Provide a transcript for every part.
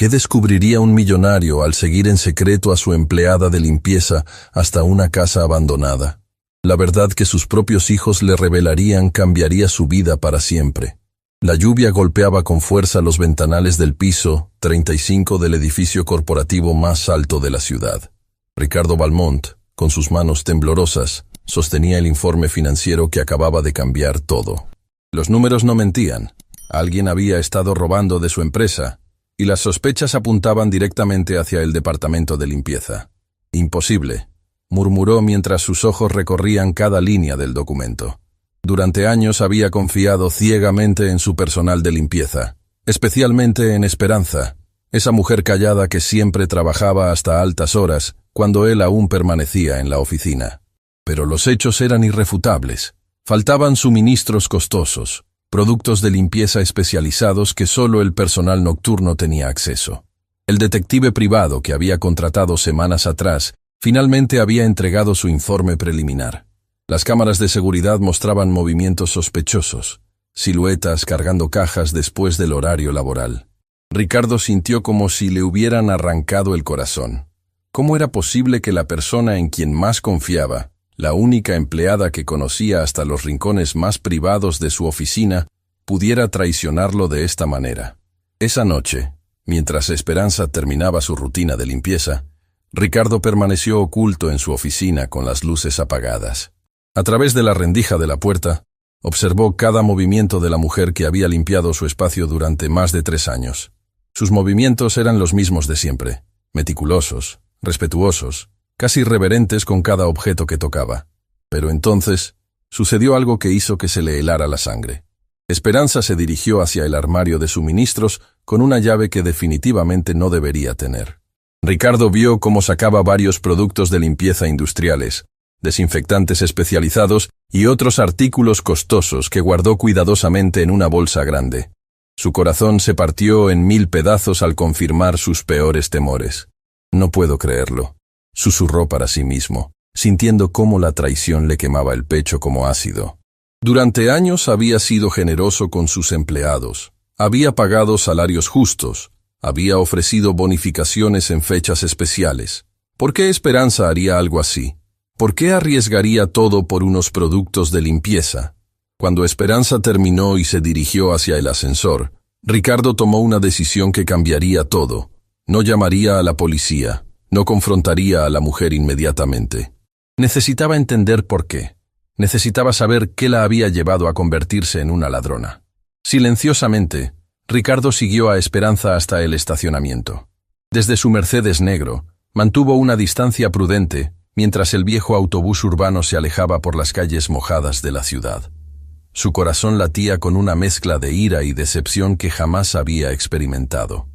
¿Qué descubriría un millonario al seguir en secreto a su empleada de limpieza hasta una casa abandonada? La verdad que sus propios hijos le revelarían cambiaría su vida para siempre. La lluvia golpeaba con fuerza los ventanales del piso 35 del edificio corporativo más alto de la ciudad. Ricardo Valmont, con sus manos temblorosas, sostenía el informe financiero que acababa de cambiar todo. Los números no mentían. Alguien había estado robando de su empresa, y las sospechas apuntaban directamente hacia el departamento de limpieza. Imposible, murmuró mientras sus ojos recorrían cada línea del documento. Durante años había confiado ciegamente en su personal de limpieza, especialmente en Esperanza, esa mujer callada que siempre trabajaba hasta altas horas cuando él aún permanecía en la oficina. Pero los hechos eran irrefutables. Faltaban suministros costosos, productos de limpieza especializados que solo el personal nocturno tenía acceso. El detective privado que había contratado semanas atrás finalmente había entregado su informe preliminar. Las cámaras de seguridad mostraban movimientos sospechosos, siluetas cargando cajas después del horario laboral. Ricardo sintió como si le hubieran arrancado el corazón. ¿Cómo era posible que la persona en quien más confiaba, la única empleada que conocía hasta los rincones más privados de su oficina, pudiera traicionarlo de esta manera? Esa noche, mientras Esperanza terminaba su rutina de limpieza, Ricardo permaneció oculto en su oficina con las luces apagadas. A través de la rendija de la puerta, observó cada movimiento de la mujer que había limpiado su espacio durante más de 3 años. Sus movimientos eran los mismos de siempre, meticulosos, respetuosos, casi reverentes con cada objeto que tocaba. Pero entonces, sucedió algo que hizo que se le helara la sangre. Esperanza se dirigió hacia el armario de suministros con una llave que definitivamente no debería tener. Ricardo vio cómo sacaba varios productos de limpieza industriales, desinfectantes especializados y otros artículos costosos que guardó cuidadosamente en una bolsa grande. Su corazón se partió en 1000 pedazos al confirmar sus peores temores. «No puedo creerlo», susurró para sí mismo, sintiendo cómo la traición le quemaba el pecho como ácido. Durante años había sido generoso con sus empleados, había pagado salarios justos, había ofrecido bonificaciones en fechas especiales. ¿Por qué Esperanza haría algo así? ¿Por qué arriesgaría todo por unos productos de limpieza? Cuando Esperanza terminó y se dirigió hacia el ascensor, Ricardo tomó una decisión que cambiaría todo. No llamaría a la policía, no confrontaría a la mujer inmediatamente. Necesitaba entender por qué. Necesitaba saber qué la había llevado a convertirse en una ladrona. Silenciosamente, Ricardo siguió a Esperanza hasta el estacionamiento. Desde su Mercedes negro, mantuvo una distancia prudente mientras el viejo autobús urbano se alejaba por las calles mojadas de la ciudad. Su corazón latía con una mezcla de ira y decepción que jamás había experimentado.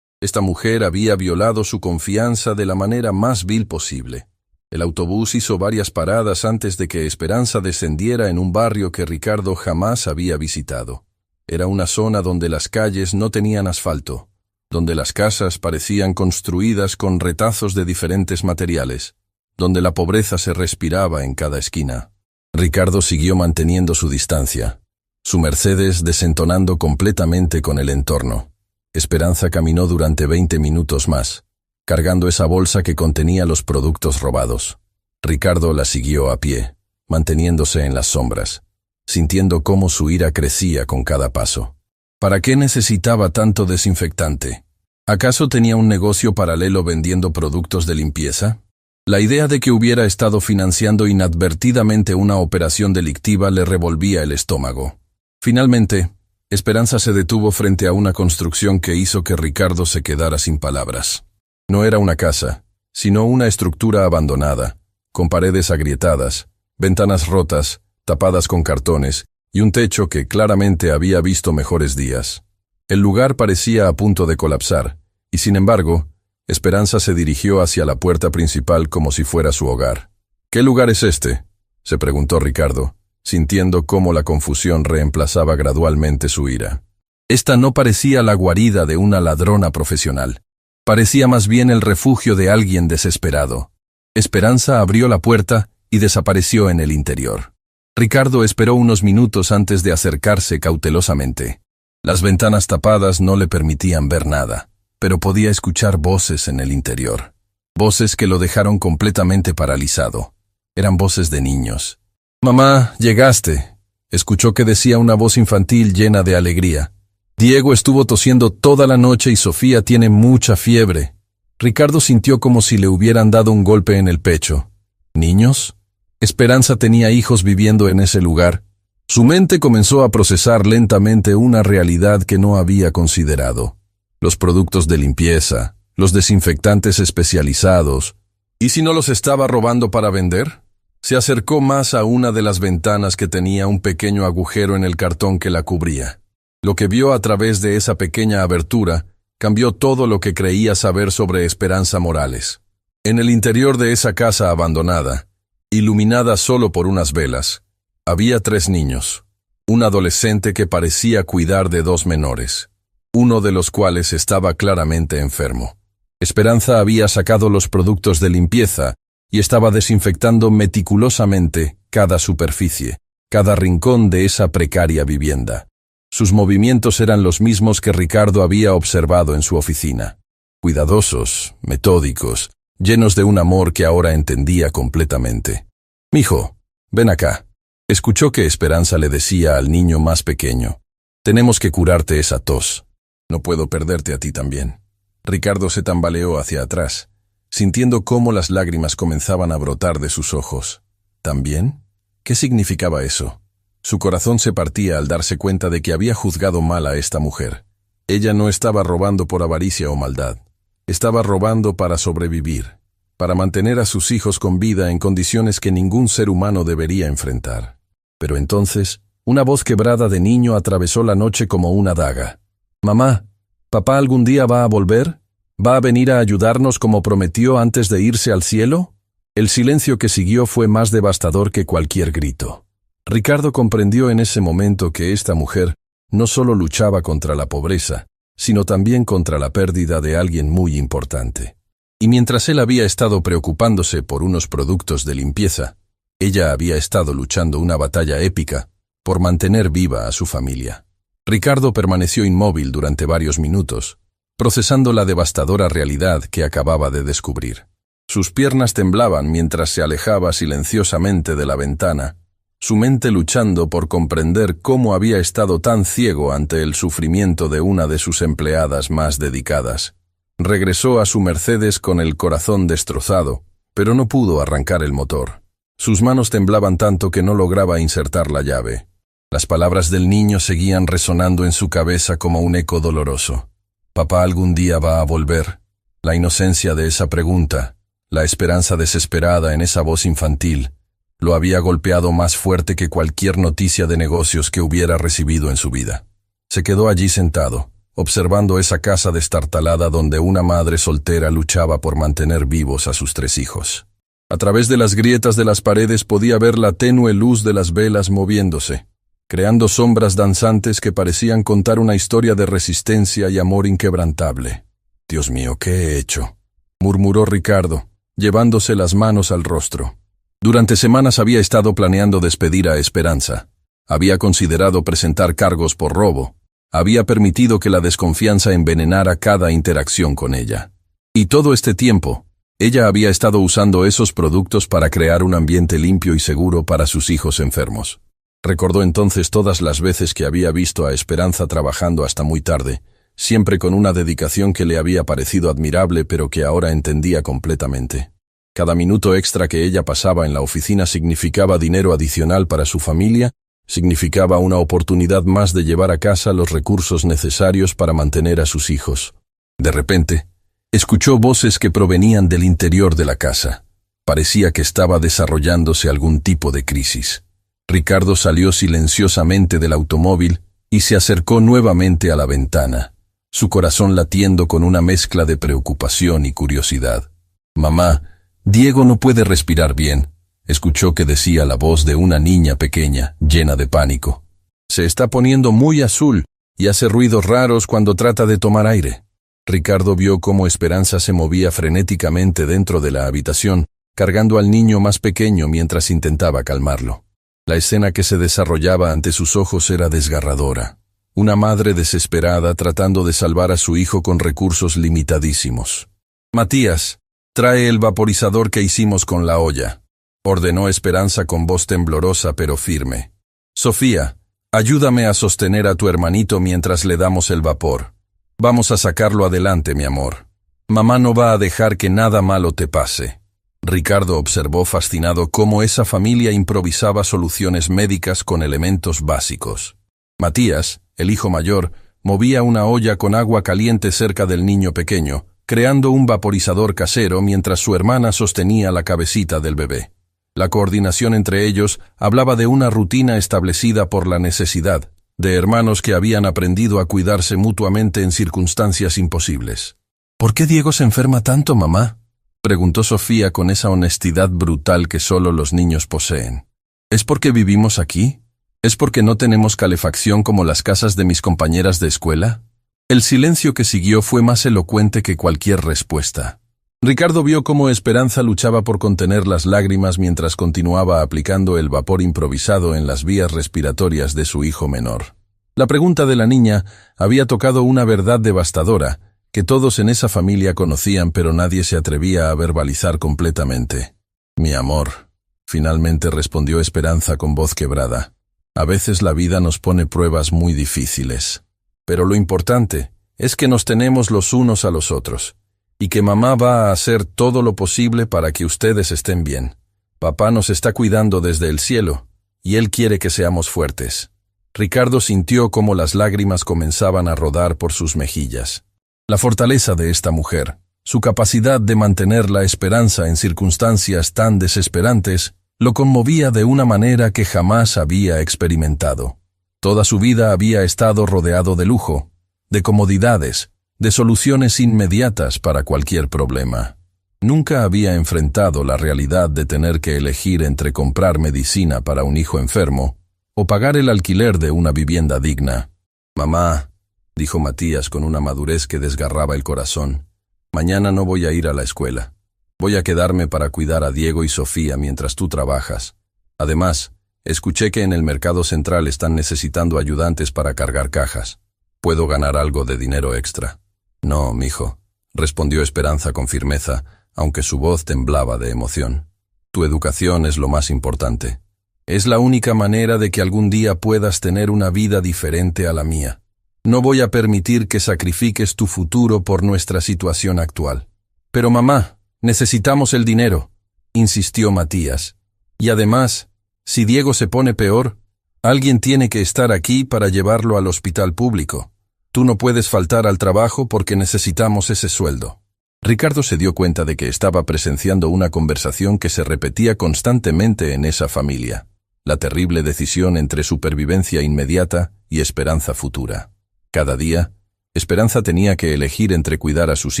Esta mujer había violado su confianza de la manera más vil posible. El autobús hizo varias paradas antes de que Esperanza descendiera en un barrio que Ricardo jamás había visitado. Era una zona donde las calles no tenían asfalto, donde las casas parecían construidas con retazos de diferentes materiales, donde la pobreza se respiraba en cada esquina. Ricardo siguió manteniendo su distancia, su Mercedes desentonando completamente con el entorno. Esperanza caminó durante 20 minutos más, cargando esa bolsa que contenía los productos robados. Ricardo la siguió a pie, manteniéndose en las sombras, sintiendo cómo su ira crecía con cada paso. ¿Para qué necesitaba tanto desinfectante? ¿Acaso tenía un negocio paralelo vendiendo productos de limpieza? La idea de que hubiera estado financiando inadvertidamente una operación delictiva le revolvía el estómago. Finalmente, Esperanza se detuvo frente a una construcción que hizo que Ricardo se quedara sin palabras. No era una casa, sino una estructura abandonada, con paredes agrietadas, ventanas rotas, tapadas con cartones, y un techo que claramente había visto mejores días. El lugar parecía a punto de colapsar, y sin embargo, Esperanza se dirigió hacia la puerta principal como si fuera su hogar. «¿Qué lugar es este?», se preguntó Ricardo, sintiendo cómo la confusión reemplazaba gradualmente su ira. Esta no parecía la guarida de una ladrona profesional. Parecía más bien el refugio de alguien desesperado. Esperanza abrió la puerta y desapareció en el interior. Ricardo esperó unos minutos antes de acercarse cautelosamente. Las ventanas tapadas no le permitían ver nada, pero podía escuchar voces en el interior. Voces que lo dejaron completamente paralizado. Eran voces de niños. «Mamá, llegaste», escuchó que decía una voz infantil llena de alegría. «Diego estuvo tosiendo toda la noche y Sofía tiene mucha fiebre». Ricardo sintió como si le hubieran dado un golpe en el pecho. ¿Niños? Esperanza tenía hijos viviendo en ese lugar. Su mente comenzó a procesar lentamente una realidad que no había considerado. Los productos de limpieza, los desinfectantes especializados. ¿Y si no los estaba robando para vender? Se acercó más a una de las ventanas que tenía un pequeño agujero en el cartón que la cubría. Lo que vio a través de esa pequeña abertura cambió todo lo que creía saber sobre Esperanza Morales. En el interior de esa casa abandonada, iluminada solo por unas velas, había 3 niños. Un adolescente que parecía cuidar de 2 menores, uno de los cuales estaba claramente enfermo. Esperanza había sacado los productos de limpieza y estaba desinfectando meticulosamente cada superficie, cada rincón de esa precaria vivienda. Sus movimientos eran los mismos que Ricardo había observado en su oficina. Cuidadosos, metódicos, llenos de un amor que ahora entendía completamente. «Mijo, ven acá», escuchó que Esperanza le decía al niño más pequeño. «Tenemos que curarte esa tos. No puedo perderte a ti también». Ricardo se tambaleó hacia atrás, sintiendo cómo las lágrimas comenzaban a brotar de sus ojos. ¿También? ¿Qué significaba eso? Su corazón se partía al darse cuenta de que había juzgado mal a esta mujer. Ella no estaba robando por avaricia o maldad. Estaba robando para sobrevivir, para mantener a sus hijos con vida en condiciones que ningún ser humano debería enfrentar. Pero entonces, una voz quebrada de niño atravesó la noche como una daga. «Mamá, ¿papá algún día va a volver? ¿Va a venir a ayudarnos como prometió antes de irse al cielo?» El silencio que siguió fue más devastador que cualquier grito. Ricardo comprendió en ese momento que esta mujer no solo luchaba contra la pobreza, sino también contra la pérdida de alguien muy importante. Y mientras él había estado preocupándose por unos productos de limpieza, ella había estado luchando una batalla épica por mantener viva a su familia. Ricardo permaneció inmóvil durante varios minutos, procesando la devastadora realidad que acababa de descubrir. Sus piernas temblaban mientras se alejaba silenciosamente de la ventana, su mente luchando por comprender cómo había estado tan ciego ante el sufrimiento de una de sus empleadas más dedicadas. Regresó a su Mercedes con el corazón destrozado, pero no pudo arrancar el motor. Sus manos temblaban tanto que no lograba insertar la llave. Las palabras del niño seguían resonando en su cabeza como un eco doloroso. «¿Papá algún día va a volver?» La inocencia de esa pregunta, la esperanza desesperada en esa voz infantil, lo había golpeado más fuerte que cualquier noticia de negocios que hubiera recibido en su vida. Se quedó allí sentado, observando esa casa destartalada donde una madre soltera luchaba por mantener vivos a sus 3 hijos. A través de las grietas de las paredes podía ver la tenue luz de las velas moviéndose, creando sombras danzantes que parecían contar una historia de resistencia y amor inquebrantable. «Dios mío, ¿qué he hecho?», murmuró Ricardo, llevándose las manos al rostro. Durante semanas había estado planeando despedir a Esperanza. Había considerado presentar cargos por robo. Había permitido que la desconfianza envenenara cada interacción con ella. Y todo este tiempo, ella había estado usando esos productos para crear un ambiente limpio y seguro para sus hijos enfermos. Recordó entonces todas las veces que había visto a Esperanza trabajando hasta muy tarde, siempre con una dedicación que le había parecido admirable pero que ahora entendía completamente. Cada minuto extra que ella pasaba en la oficina significaba dinero adicional para su familia, significaba una oportunidad más de llevar a casa los recursos necesarios para mantener a sus hijos. De repente, escuchó voces que provenían del interior de la casa. Parecía que estaba desarrollándose algún tipo de crisis. Ricardo salió silenciosamente del automóvil y se acercó nuevamente a la ventana, su corazón latiendo con una mezcla de preocupación y curiosidad. «Mamá, Diego no puede respirar bien», escuchó que decía la voz de una niña pequeña, llena de pánico. «Se está poniendo muy azul y hace ruidos raros cuando trata de tomar aire». Ricardo vio cómo Esperanza se movía frenéticamente dentro de la habitación, cargando al niño más pequeño mientras intentaba calmarlo. La escena que se desarrollaba ante sus ojos era desgarradora. una madre desesperada tratando de salvar a su hijo con recursos limitadísimos. «Matías, trae el vaporizador que hicimos con la olla», ordenó Esperanza con voz temblorosa pero firme. «Sofía, ayúdame a sostener a tu hermanito mientras le damos el vapor. Vamos a sacarlo adelante, mi amor. Mamá no va a dejar que nada malo te pase». Ricardo observó fascinado cómo esa familia improvisaba soluciones médicas con elementos básicos. Matías, el hijo mayor, movía una olla con agua caliente cerca del niño pequeño, creando un vaporizador casero mientras su hermana sostenía la cabecita del bebé. La coordinación entre ellos hablaba de una rutina establecida por la necesidad, de hermanos que habían aprendido a cuidarse mutuamente en circunstancias imposibles. «¿Por qué Diego se enferma tanto, mamá?», preguntó Sofía con esa honestidad brutal que solo los niños poseen. «¿Es porque vivimos aquí? ¿Es porque no tenemos calefacción como las casas de mis compañeras de escuela?». El silencio que siguió fue más elocuente que cualquier respuesta. Ricardo vio cómo Esperanza luchaba por contener las lágrimas mientras continuaba aplicando el vapor improvisado en las vías respiratorias de su hijo menor. La pregunta de la niña había tocado una verdad devastadora, que todos en esa familia conocían pero nadie se atrevía a verbalizar completamente. «Mi amor», finalmente respondió Esperanza con voz quebrada, «a veces la vida nos pone pruebas muy difíciles. Pero lo importante es que nos tenemos los unos a los otros, y que mamá va a hacer todo lo posible para que ustedes estén bien. Papá nos está cuidando desde el cielo, y él quiere que seamos fuertes». Ricardo sintió cómo las lágrimas comenzaban a rodar por sus mejillas. La fortaleza de esta mujer, su capacidad de mantener la esperanza en circunstancias tan desesperantes, lo conmovía de una manera que jamás había experimentado. Toda su vida había estado rodeado de lujo, de comodidades, de soluciones inmediatas para cualquier problema. Nunca había enfrentado la realidad de tener que elegir entre comprar medicina para un hijo enfermo o pagar el alquiler de una vivienda digna. «Mamá», dijo Matías con una madurez que desgarraba el corazón, «mañana no voy a ir a la escuela. Voy a quedarme para cuidar a Diego y Sofía mientras tú trabajas. Además, escuché que en el mercado central están necesitando ayudantes para cargar cajas. Puedo ganar algo de dinero extra». «No, mijo», respondió Esperanza con firmeza, aunque su voz temblaba de emoción. «Tu educación es lo más importante. Es la única manera de que algún día puedas tener una vida diferente a la mía. No voy a permitir que sacrifiques tu futuro por nuestra situación actual». «Pero mamá, necesitamos el dinero», insistió Matías. «Y además, si Diego se pone peor, alguien tiene que estar aquí para llevarlo al hospital público. Tú no puedes faltar al trabajo porque necesitamos ese sueldo». Ricardo se dio cuenta de que estaba presenciando una conversación que se repetía constantemente en esa familia. La terrible decisión entre supervivencia inmediata y esperanza futura. Cada día, Esperanza tenía que elegir entre cuidar a sus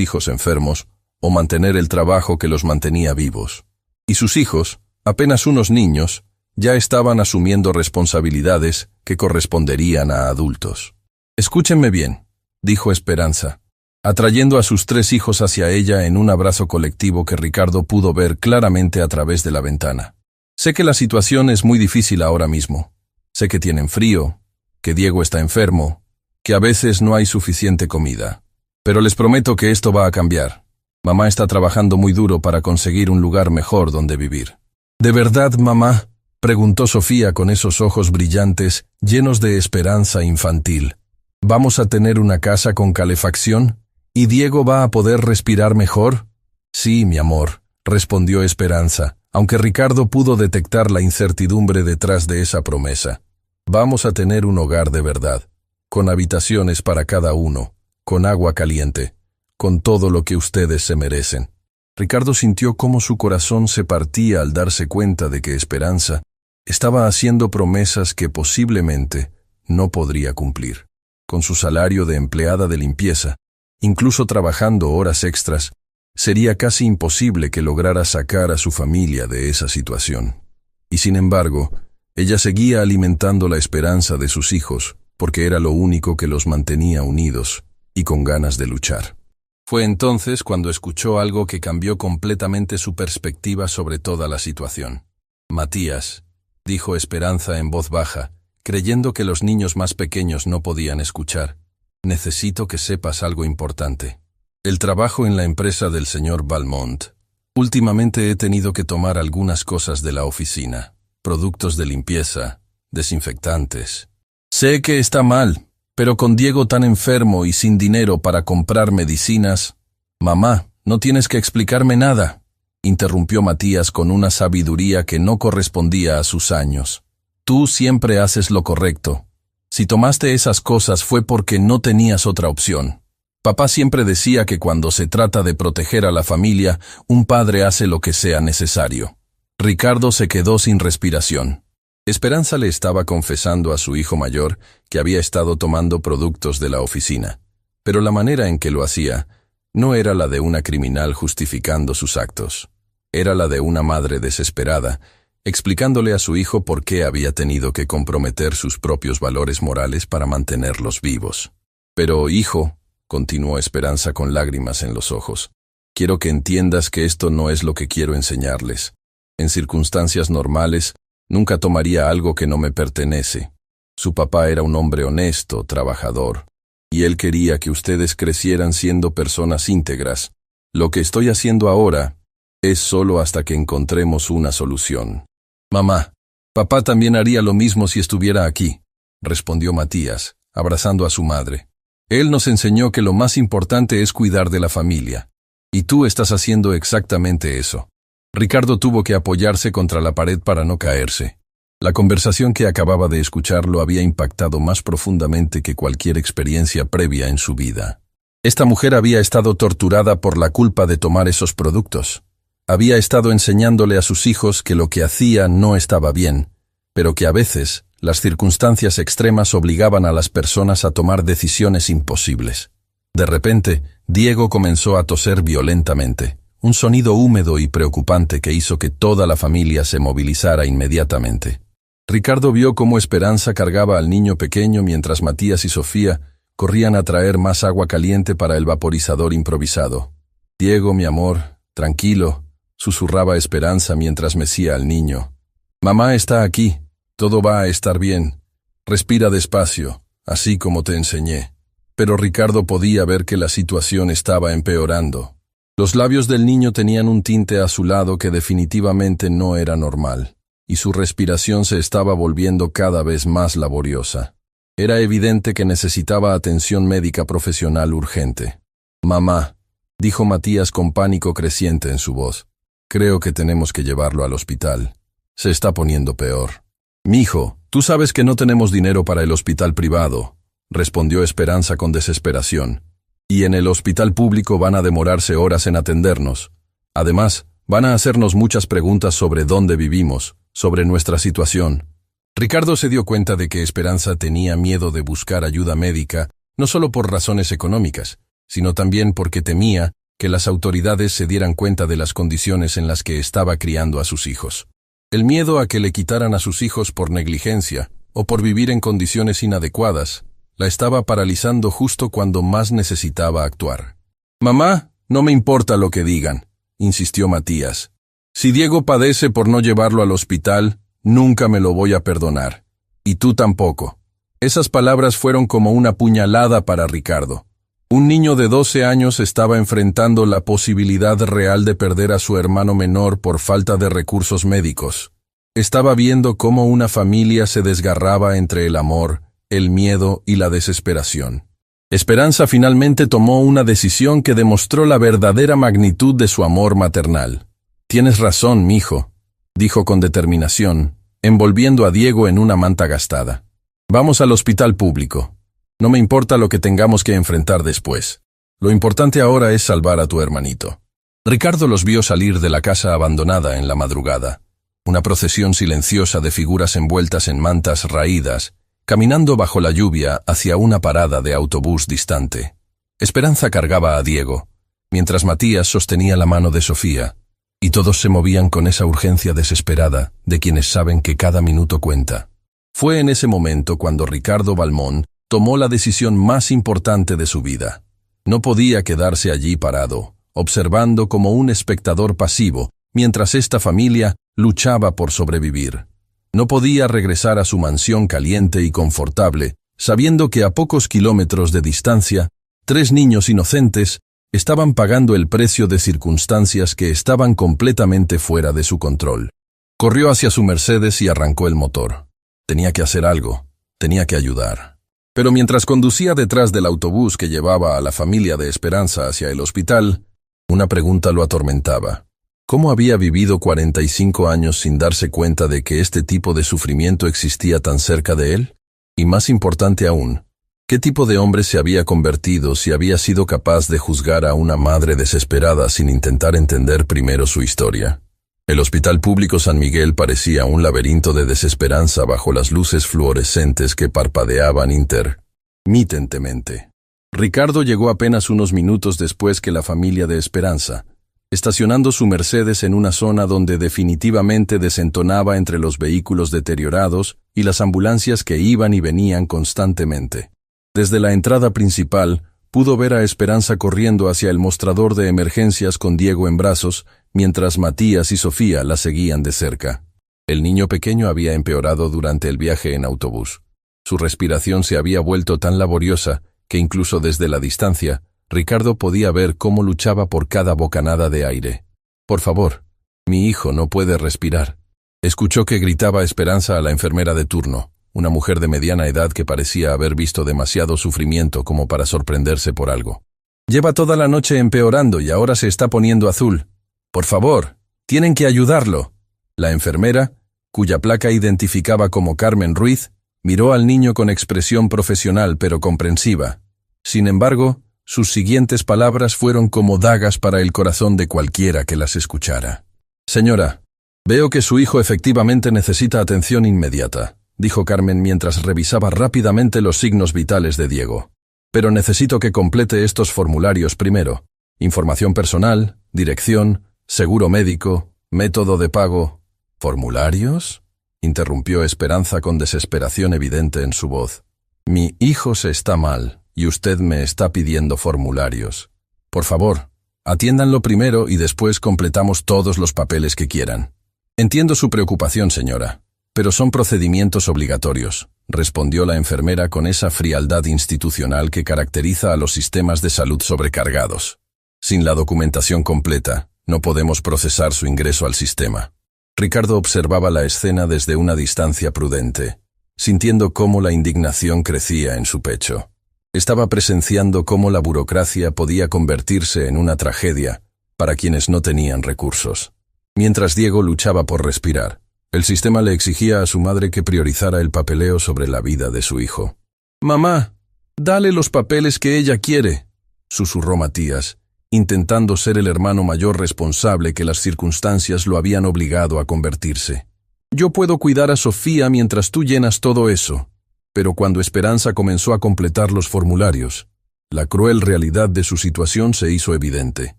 hijos enfermos o mantener el trabajo que los mantenía vivos. Y sus hijos, apenas unos niños, ya estaban asumiendo responsabilidades que corresponderían a adultos. «Escúchenme bien», dijo Esperanza, atrayendo a sus 3 hijos hacia ella en un abrazo colectivo que Ricardo pudo ver claramente a través de la ventana. «Sé que la situación es muy difícil ahora mismo. Sé que tienen frío, que Diego está enfermo, que a veces no hay suficiente comida. Pero les prometo que esto va a cambiar. Mamá está trabajando muy duro para conseguir un lugar mejor donde vivir». «¿De verdad, mamá?», preguntó Sofía con esos ojos brillantes, llenos de esperanza infantil. «¿Vamos a tener una casa con calefacción? ¿Y Diego va a poder respirar mejor?». «Sí, mi amor», respondió Esperanza, aunque Ricardo pudo detectar la incertidumbre detrás de esa promesa. «Vamos a tener un hogar de verdad, con habitaciones para cada uno, con agua caliente, con todo lo que ustedes se merecen». Ricardo sintió cómo su corazón se partía al darse cuenta de que Esperanza estaba haciendo promesas que posiblemente no podría cumplir. Con su salario de empleada de limpieza, incluso trabajando horas extras, sería casi imposible que lograra sacar a su familia de esa situación. Y sin embargo, ella seguía alimentando la esperanza de sus hijos, porque era lo único que los mantenía unidos y con ganas de luchar. Fue entonces cuando escuchó algo que cambió completamente su perspectiva sobre toda la situación. «Matías», dijo Esperanza en voz baja, creyendo que los niños más pequeños no podían escuchar. Necesito que sepas algo importante. El trabajo en la empresa del señor Valmont. Últimamente he tenido que tomar algunas cosas de la oficina. Productos de limpieza, desinfectantes. Sé que está mal, pero con Diego tan enfermo y sin dinero para comprar medicinas... Mamá, no tienes que explicarme nada, interrumpió Matías con una sabiduría que no correspondía a sus años. Tú siempre haces lo correcto. Si tomaste esas cosas fue porque no tenías otra opción. Papá siempre decía que cuando se trata de proteger a la familia, un padre hace lo que sea necesario. Ricardo se quedó sin respiración. Esperanza le estaba confesando a su hijo mayor que había estado tomando productos de la oficina, pero la manera en que lo hacía no era la de una criminal justificando sus actos. Era la de una madre desesperada, explicándole a su hijo por qué había tenido que comprometer sus propios valores morales para mantenerlos vivos. Pero, hijo, continuó Esperanza con lágrimas en los ojos, quiero que entiendas que esto no es lo que quiero enseñarles. En circunstancias normales, nunca tomaría algo que no me pertenece. Su papá era un hombre honesto, trabajador, y él quería que ustedes crecieran siendo personas íntegras. Lo que estoy haciendo ahora es solo hasta que encontremos una solución. Mamá, papá también haría lo mismo si estuviera aquí, respondió Matías, abrazando a su madre. Él nos enseñó que lo más importante es cuidar de la familia, y tú estás haciendo exactamente eso. Ricardo tuvo que apoyarse contra la pared para no caerse. La conversación que acababa de escuchar lo había impactado más profundamente que cualquier experiencia previa en su vida. Esta mujer había estado torturada por la culpa de tomar esos productos. Había estado enseñándole a sus hijos que lo que hacía no estaba bien, pero que a veces las circunstancias extremas obligaban a las personas a tomar decisiones imposibles. De repente, Diego comenzó a toser violentamente, un sonido húmedo y preocupante que hizo que toda la familia se movilizara inmediatamente. Ricardo vio cómo Esperanza cargaba al niño pequeño mientras Matías y Sofía corrían a traer más agua caliente para el vaporizador improvisado. Diego, mi amor, tranquilo, susurraba Esperanza mientras mecía al niño. Mamá está aquí, todo va a estar bien. Respira despacio, así como te enseñé. Pero Ricardo podía ver que la situación estaba empeorando. Los labios del niño tenían un tinte azulado que definitivamente no era normal, y su respiración se estaba volviendo cada vez más laboriosa. Era evidente que necesitaba atención médica profesional urgente. Mamá, dijo Matías con pánico creciente en su voz, creo que tenemos que llevarlo al hospital. Se está poniendo peor. Mijo, tú sabes que no tenemos dinero para el hospital privado, respondió Esperanza con desesperación. Y en el hospital público van a demorarse horas en atendernos. Además, van a hacernos muchas preguntas sobre dónde vivimos, sobre nuestra situación. Ricardo se dio cuenta de que Esperanza tenía miedo de buscar ayuda médica, no solo por razones económicas, sino también porque temía que las autoridades se dieran cuenta de las condiciones en las que estaba criando a sus hijos. El miedo a que le quitaran a sus hijos por negligencia o por vivir en condiciones inadecuadas la estaba paralizando justo cuando más necesitaba actuar. Mamá, no me importa lo que digan, insistió Matías. Si Diego padece por no llevarlo al hospital, nunca me lo voy a perdonar. Y tú tampoco. Esas palabras fueron como una puñalada para Ricardo. Un niño de 12 años estaba enfrentando la posibilidad real de perder a su hermano menor por falta de recursos médicos. Estaba viendo cómo una familia se desgarraba entre el amor, el miedo y la desesperación. Esperanza finalmente tomó una decisión que demostró la verdadera magnitud de su amor maternal. Tienes razón, mijo, dijo con determinación, envolviendo a Diego en una manta gastada. Vamos al hospital público. No me importa lo que tengamos que enfrentar después. Lo importante ahora es salvar a tu hermanito. Ricardo los vio salir de la casa abandonada en la madrugada. Una procesión silenciosa de figuras envueltas en mantas raídas, caminando bajo la lluvia hacia una parada de autobús distante. Esperanza cargaba a Diego, mientras Matías sostenía la mano de Sofía, y todos se movían con esa urgencia desesperada de quienes saben que cada minuto cuenta. Fue en ese momento cuando Ricardo Valmont tomó la decisión más importante de su vida. No podía quedarse allí parado, observando como un espectador pasivo, mientras esta familia luchaba por sobrevivir. No podía regresar a su mansión caliente y confortable, sabiendo que a pocos kilómetros de distancia, 3 niños inocentes estaban pagando el precio de circunstancias que estaban completamente fuera de su control. Corrió hacia su Mercedes y arrancó el motor. Tenía que hacer algo, tenía que ayudar. Pero mientras conducía detrás del autobús que llevaba a la familia de Esperanza hacia el hospital, una pregunta lo atormentaba. ¿Cómo había vivido 45 años sin darse cuenta de que este tipo de sufrimiento existía tan cerca de él? Y más importante aún, ¿qué tipo de hombre se había convertido si había sido capaz de juzgar a una madre desesperada sin intentar entender primero su historia? El Hospital Público San Miguel parecía un laberinto de desesperanza bajo las luces fluorescentes que parpadeaban intermitentemente. Ricardo llegó apenas unos minutos después que la familia de Esperanza, estacionando su Mercedes en una zona donde definitivamente desentonaba entre los vehículos deteriorados y las ambulancias que iban y venían constantemente. Desde la entrada principal, pudo ver a Esperanza corriendo hacia el mostrador de emergencias con Diego en brazos, mientras Matías y Sofía la seguían de cerca. El niño pequeño había empeorado durante el viaje en autobús. Su respiración se había vuelto tan laboriosa que incluso desde la distancia, Ricardo podía ver cómo luchaba por cada bocanada de aire. «Por favor, mi hijo no puede respirar». Escuchó que gritaba Esperanza a la enfermera de turno, una mujer de mediana edad que parecía haber visto demasiado sufrimiento como para sorprenderse por algo. «Lleva toda la noche empeorando y ahora se está poniendo azul. Por favor, tienen que ayudarlo». La enfermera, cuya placa identificaba como Carmen Ruiz, miró al niño con expresión profesional pero comprensiva. Sin embargo, sus siguientes palabras fueron como dagas para el corazón de cualquiera que las escuchara. «Señora, veo que su hijo efectivamente necesita atención inmediata», dijo Carmen mientras revisaba rápidamente los signos vitales de Diego. «Pero necesito que complete estos formularios primero. Información personal, dirección, seguro médico, método de pago». «¿Formularios?», interrumpió Esperanza con desesperación evidente en su voz. «Mi hijo se está mal. Y usted me está pidiendo formularios. Por favor, atiéndanlo primero y después completamos todos los papeles que quieran». «Entiendo su preocupación, señora, pero son procedimientos obligatorios», respondió la enfermera con esa frialdad institucional que caracteriza a los sistemas de salud sobrecargados. «Sin la documentación completa, no podemos procesar su ingreso al sistema». Ricardo observaba la escena desde una distancia prudente, sintiendo cómo la indignación crecía en su pecho. Estaba presenciando cómo la burocracia podía convertirse en una tragedia para quienes no tenían recursos. Mientras Diego luchaba por respirar, el sistema le exigía a su madre que priorizara el papeleo sobre la vida de su hijo. «Mamá, dale los papeles que ella quiere», susurró Matías, intentando ser el hermano mayor responsable que las circunstancias lo habían obligado a convertirse. «Yo puedo cuidar a Sofía mientras tú llenas todo eso». Pero cuando Esperanza comenzó a completar los formularios, la cruel realidad de su situación se hizo evidente.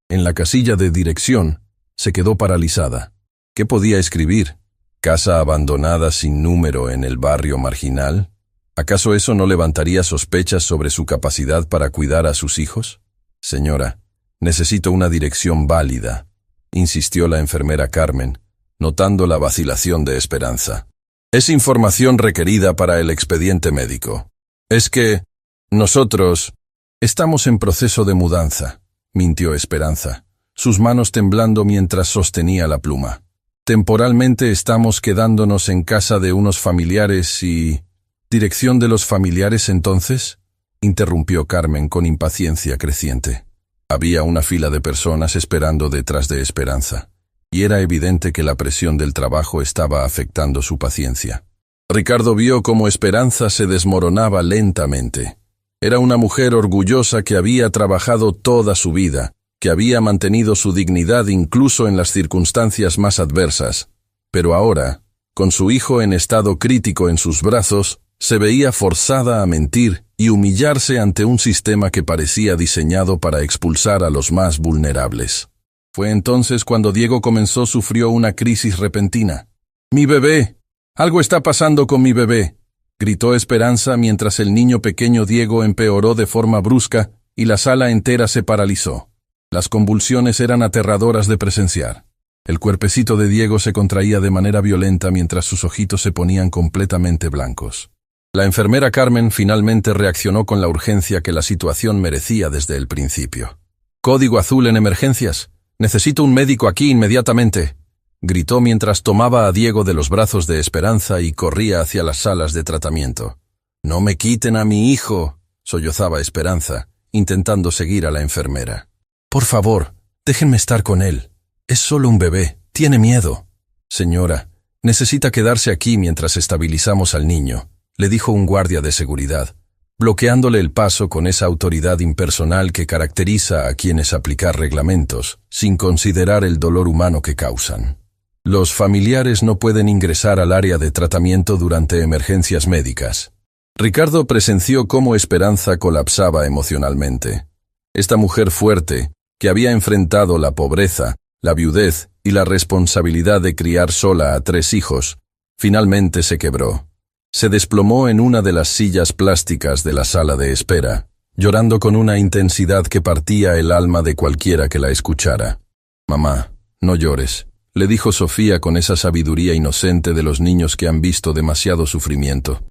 En la casilla de dirección, se quedó paralizada. ¿Qué podía escribir? ¿Casa abandonada sin número en el barrio marginal? ¿Acaso eso no levantaría sospechas sobre su capacidad para cuidar a sus hijos? «Señora, necesito una dirección válida», insistió la enfermera Carmen, notando la vacilación de Esperanza. «Es información requerida para el expediente médico. Es que nosotros estamos en proceso de mudanza», mintió Esperanza, sus manos temblando mientras sostenía la pluma. «Temporalmente estamos quedándonos en casa de unos familiares y...» «¿Dirección de los familiares entonces?», interrumpió Carmen con impaciencia creciente. Había una fila de personas esperando detrás de Esperanza, y era evidente que la presión del trabajo estaba afectando su paciencia. Ricardo vio cómo Esperanza se desmoronaba lentamente. Era una mujer orgullosa que había trabajado toda su vida, que había mantenido su dignidad incluso en las circunstancias más adversas, pero ahora, con su hijo en estado crítico en sus brazos, se veía forzada a mentir y humillarse ante un sistema que parecía diseñado para expulsar a los más vulnerables. Fue entonces cuando Diego sufrió una crisis repentina. «¡Mi bebé! ¡Algo está pasando con mi bebé!», gritó Esperanza mientras el niño pequeño Diego empeoró de forma brusca y la sala entera se paralizó. Las convulsiones eran aterradoras de presenciar. El cuerpecito de Diego se contraía de manera violenta mientras sus ojitos se ponían completamente blancos. La enfermera Carmen finalmente reaccionó con la urgencia que la situación merecía desde el principio. «Código azul en emergencias. Necesito un médico aquí inmediatamente», gritó mientras tomaba a Diego de los brazos de Esperanza y corría hacia las salas de tratamiento. «No me quiten a mi hijo», sollozaba Esperanza, intentando seguir a la enfermera. «Por favor, déjenme estar con él. Es solo un bebé, tiene miedo». «Señora, necesita quedarse aquí mientras estabilizamos al niño», le dijo un guardia de seguridad, bloqueándole el paso con esa autoridad impersonal que caracteriza a quienes aplican reglamentos, sin considerar el dolor humano que causan. Los familiares no pueden ingresar al área de tratamiento durante emergencias médicas. Ricardo presenció cómo Esperanza colapsaba emocionalmente. Esta mujer fuerte, que había enfrentado la pobreza, la viudez y la responsabilidad de criar sola a 3 hijos, finalmente se quebró. Se desplomó en una de las sillas plásticas de la sala de espera, llorando con una intensidad que partía el alma de cualquiera que la escuchara. «Mamá, no llores», le dijo Sofía con esa sabiduría inocente de los niños que han visto demasiado sufrimiento.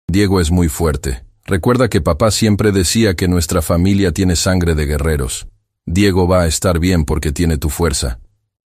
«Diego es muy fuerte. Recuerda que papá siempre decía que nuestra familia tiene sangre de guerreros. Diego va a estar bien porque tiene tu fuerza».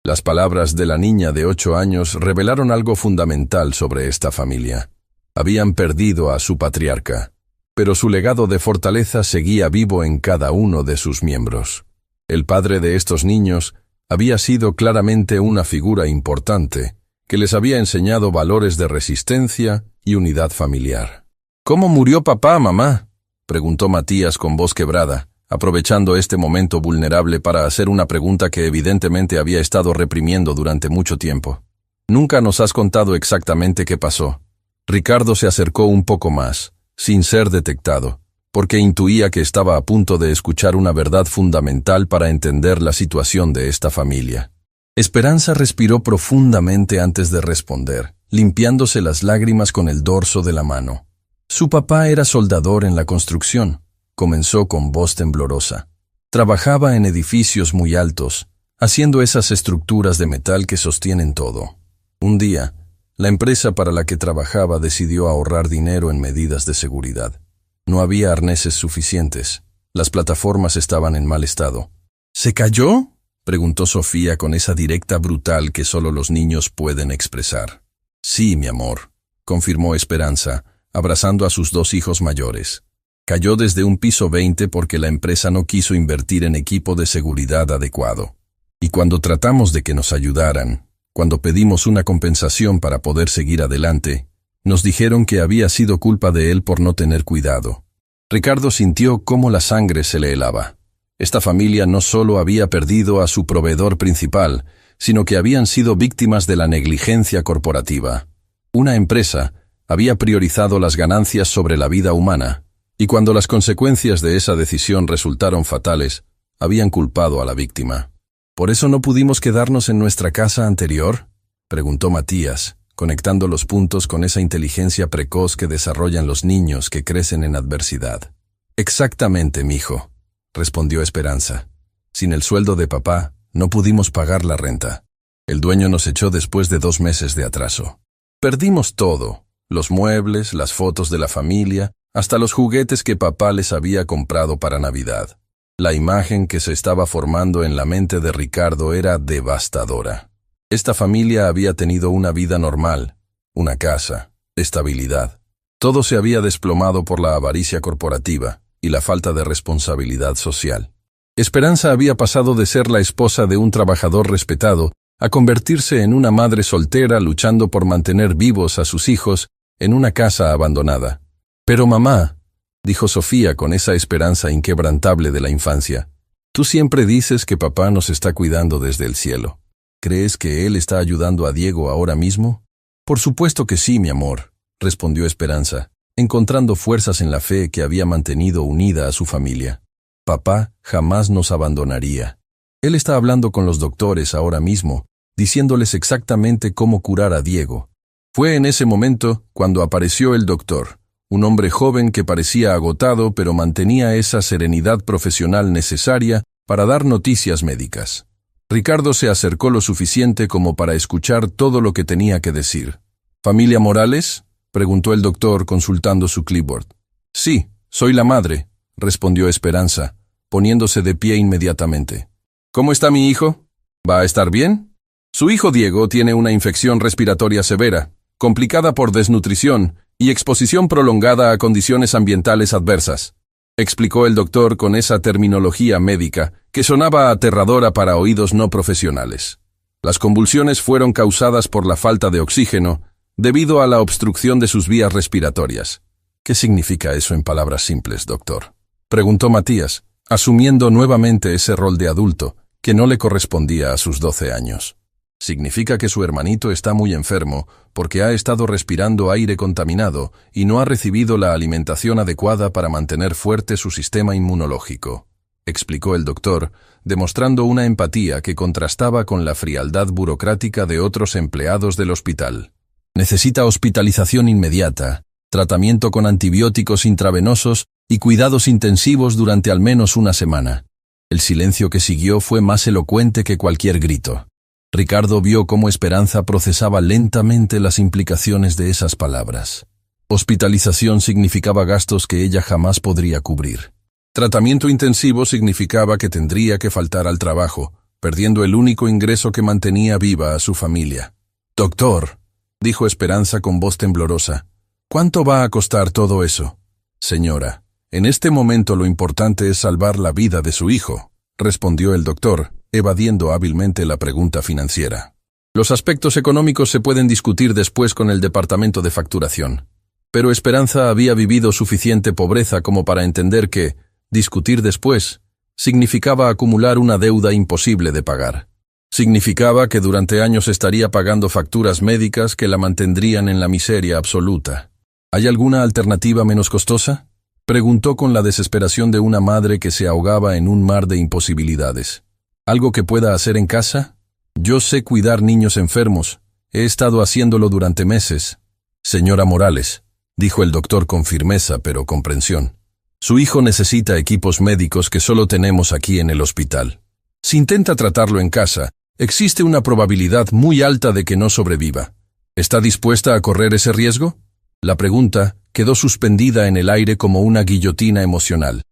Las palabras de la niña de 8 años revelaron algo fundamental sobre esta familia. Habían perdido a su patriarca, pero su legado de fortaleza seguía vivo en cada uno de sus miembros. El padre de estos niños había sido claramente una figura importante, que les había enseñado valores de resistencia y unidad familiar. «¿Cómo murió papá, mamá?», preguntó Matías con voz quebrada, aprovechando este momento vulnerable para hacer una pregunta que evidentemente había estado reprimiendo durante mucho tiempo. «Nunca nos has contado exactamente qué pasó». Ricardo se acercó un poco más, sin ser detectado, porque intuía que estaba a punto de escuchar una verdad fundamental para entender la situación de esta familia. Esperanza respiró profundamente antes de responder, limpiándose las lágrimas con el dorso de la mano. Su papá era soldador en la construcción, comenzó con voz temblorosa. Trabajaba en edificios muy altos, haciendo esas estructuras de metal que sostienen todo. Un día, la empresa para la que trabajaba decidió ahorrar dinero en medidas de seguridad. No había arneses suficientes. Las plataformas estaban en mal estado. «¿Se cayó?», preguntó Sofía con esa directa brutal que solo los niños pueden expresar. «Sí, mi amor», confirmó Esperanza, abrazando a sus 2 hijos mayores. «Cayó desde un piso 20 porque la empresa no quiso invertir en equipo de seguridad adecuado. Y cuando tratamos de que nos ayudaran, cuando pedimos una compensación para poder seguir adelante, nos dijeron que había sido culpa de él por no tener cuidado». Ricardo sintió cómo la sangre se le helaba. Esta familia no solo había perdido a su proveedor principal, sino que habían sido víctimas de la negligencia corporativa. Una empresa había priorizado las ganancias sobre la vida humana, y cuando las consecuencias de esa decisión resultaron fatales, habían culpado a la víctima. «¿Por eso no pudimos quedarnos en nuestra casa anterior?», preguntó Matías, conectando los puntos con esa inteligencia precoz que desarrollan los niños que crecen en adversidad. «Exactamente, mijo», respondió Esperanza. «Sin el sueldo de papá, no pudimos pagar la renta. El dueño nos echó después de 2 meses de atraso. Perdimos todo, los muebles, las fotos de la familia, hasta los juguetes que papá les había comprado para Navidad». La imagen que se estaba formando en la mente de Ricardo era devastadora. Esta familia había tenido una vida normal, una casa, estabilidad. Todo se había desplomado por la avaricia corporativa y la falta de responsabilidad social. Esperanza había pasado de ser la esposa de un trabajador respetado a convertirse en una madre soltera luchando por mantener vivos a sus hijos en una casa abandonada. «Pero mamá», dijo Sofía con esa esperanza inquebrantable de la infancia, «tú siempre dices que papá nos está cuidando desde el cielo. ¿Crees que él está ayudando a Diego ahora mismo?». «Por supuesto que sí, mi amor», respondió Esperanza, encontrando fuerzas en la fe que había mantenido unida a su familia. «Papá jamás nos abandonaría. Él está hablando con los doctores ahora mismo, diciéndoles exactamente cómo curar a Diego». Fue en ese momento cuando apareció el doctor, un hombre joven que parecía agotado pero mantenía esa serenidad profesional necesaria para dar noticias médicas. Ricardo se acercó lo suficiente como para escuchar todo lo que tenía que decir. ¿Familia Morales?, preguntó el doctor consultando su clipboard. Sí, soy la madre, respondió Esperanza, poniéndose de pie inmediatamente. ¿Cómo está mi hijo? ¿Va a estar bien? Su hijo Diego tiene una infección respiratoria severa, complicada por desnutrición y exposición prolongada a condiciones ambientales adversas, explicó el doctor con esa terminología médica que sonaba aterradora para oídos no profesionales. Las convulsiones fueron causadas por la falta de oxígeno debido a la obstrucción de sus vías respiratorias. ¿Qué significa eso en palabras simples, doctor?, preguntó Matías, asumiendo nuevamente ese rol de adulto que no le correspondía a sus 12 años. Significa que su hermanito está muy enfermo porque ha estado respirando aire contaminado y no ha recibido la alimentación adecuada para mantener fuerte su sistema inmunológico, explicó el doctor, demostrando una empatía que contrastaba con la frialdad burocrática de otros empleados del hospital. Necesita hospitalización inmediata, tratamiento con antibióticos intravenosos y cuidados intensivos durante al menos una semana. El silencio que siguió fue más elocuente que cualquier grito. Ricardo vio cómo Esperanza procesaba lentamente las implicaciones de esas palabras. Hospitalización significaba gastos que ella jamás podría cubrir. Tratamiento intensivo significaba que tendría que faltar al trabajo, perdiendo el único ingreso que mantenía viva a su familia. «Doctor», dijo Esperanza con voz temblorosa, «¿cuánto va a costar todo eso?» «Señora, en este momento lo importante es salvar la vida de su hijo», respondió el doctor, evadiendo hábilmente la pregunta financiera. Los aspectos económicos se pueden discutir después con el departamento de facturación. Pero Esperanza había vivido suficiente pobreza como para entender que discutir después significaba acumular una deuda imposible de pagar. Significaba que durante años estaría pagando facturas médicas que la mantendrían en la miseria absoluta. ¿Hay alguna alternativa menos costosa?, preguntó con la desesperación de una madre que se ahogaba en un mar de imposibilidades. ¿Algo que pueda hacer en casa? Yo sé cuidar niños enfermos. He estado haciéndolo durante meses. Señora Morales, dijo el doctor con firmeza pero comprensión. Su hijo necesita equipos médicos que solo tenemos aquí en el hospital. Si intenta tratarlo en casa, existe una probabilidad muy alta de que no sobreviva. ¿Está dispuesta a correr ese riesgo? La pregunta quedó suspendida en el aire como una guillotina emocional.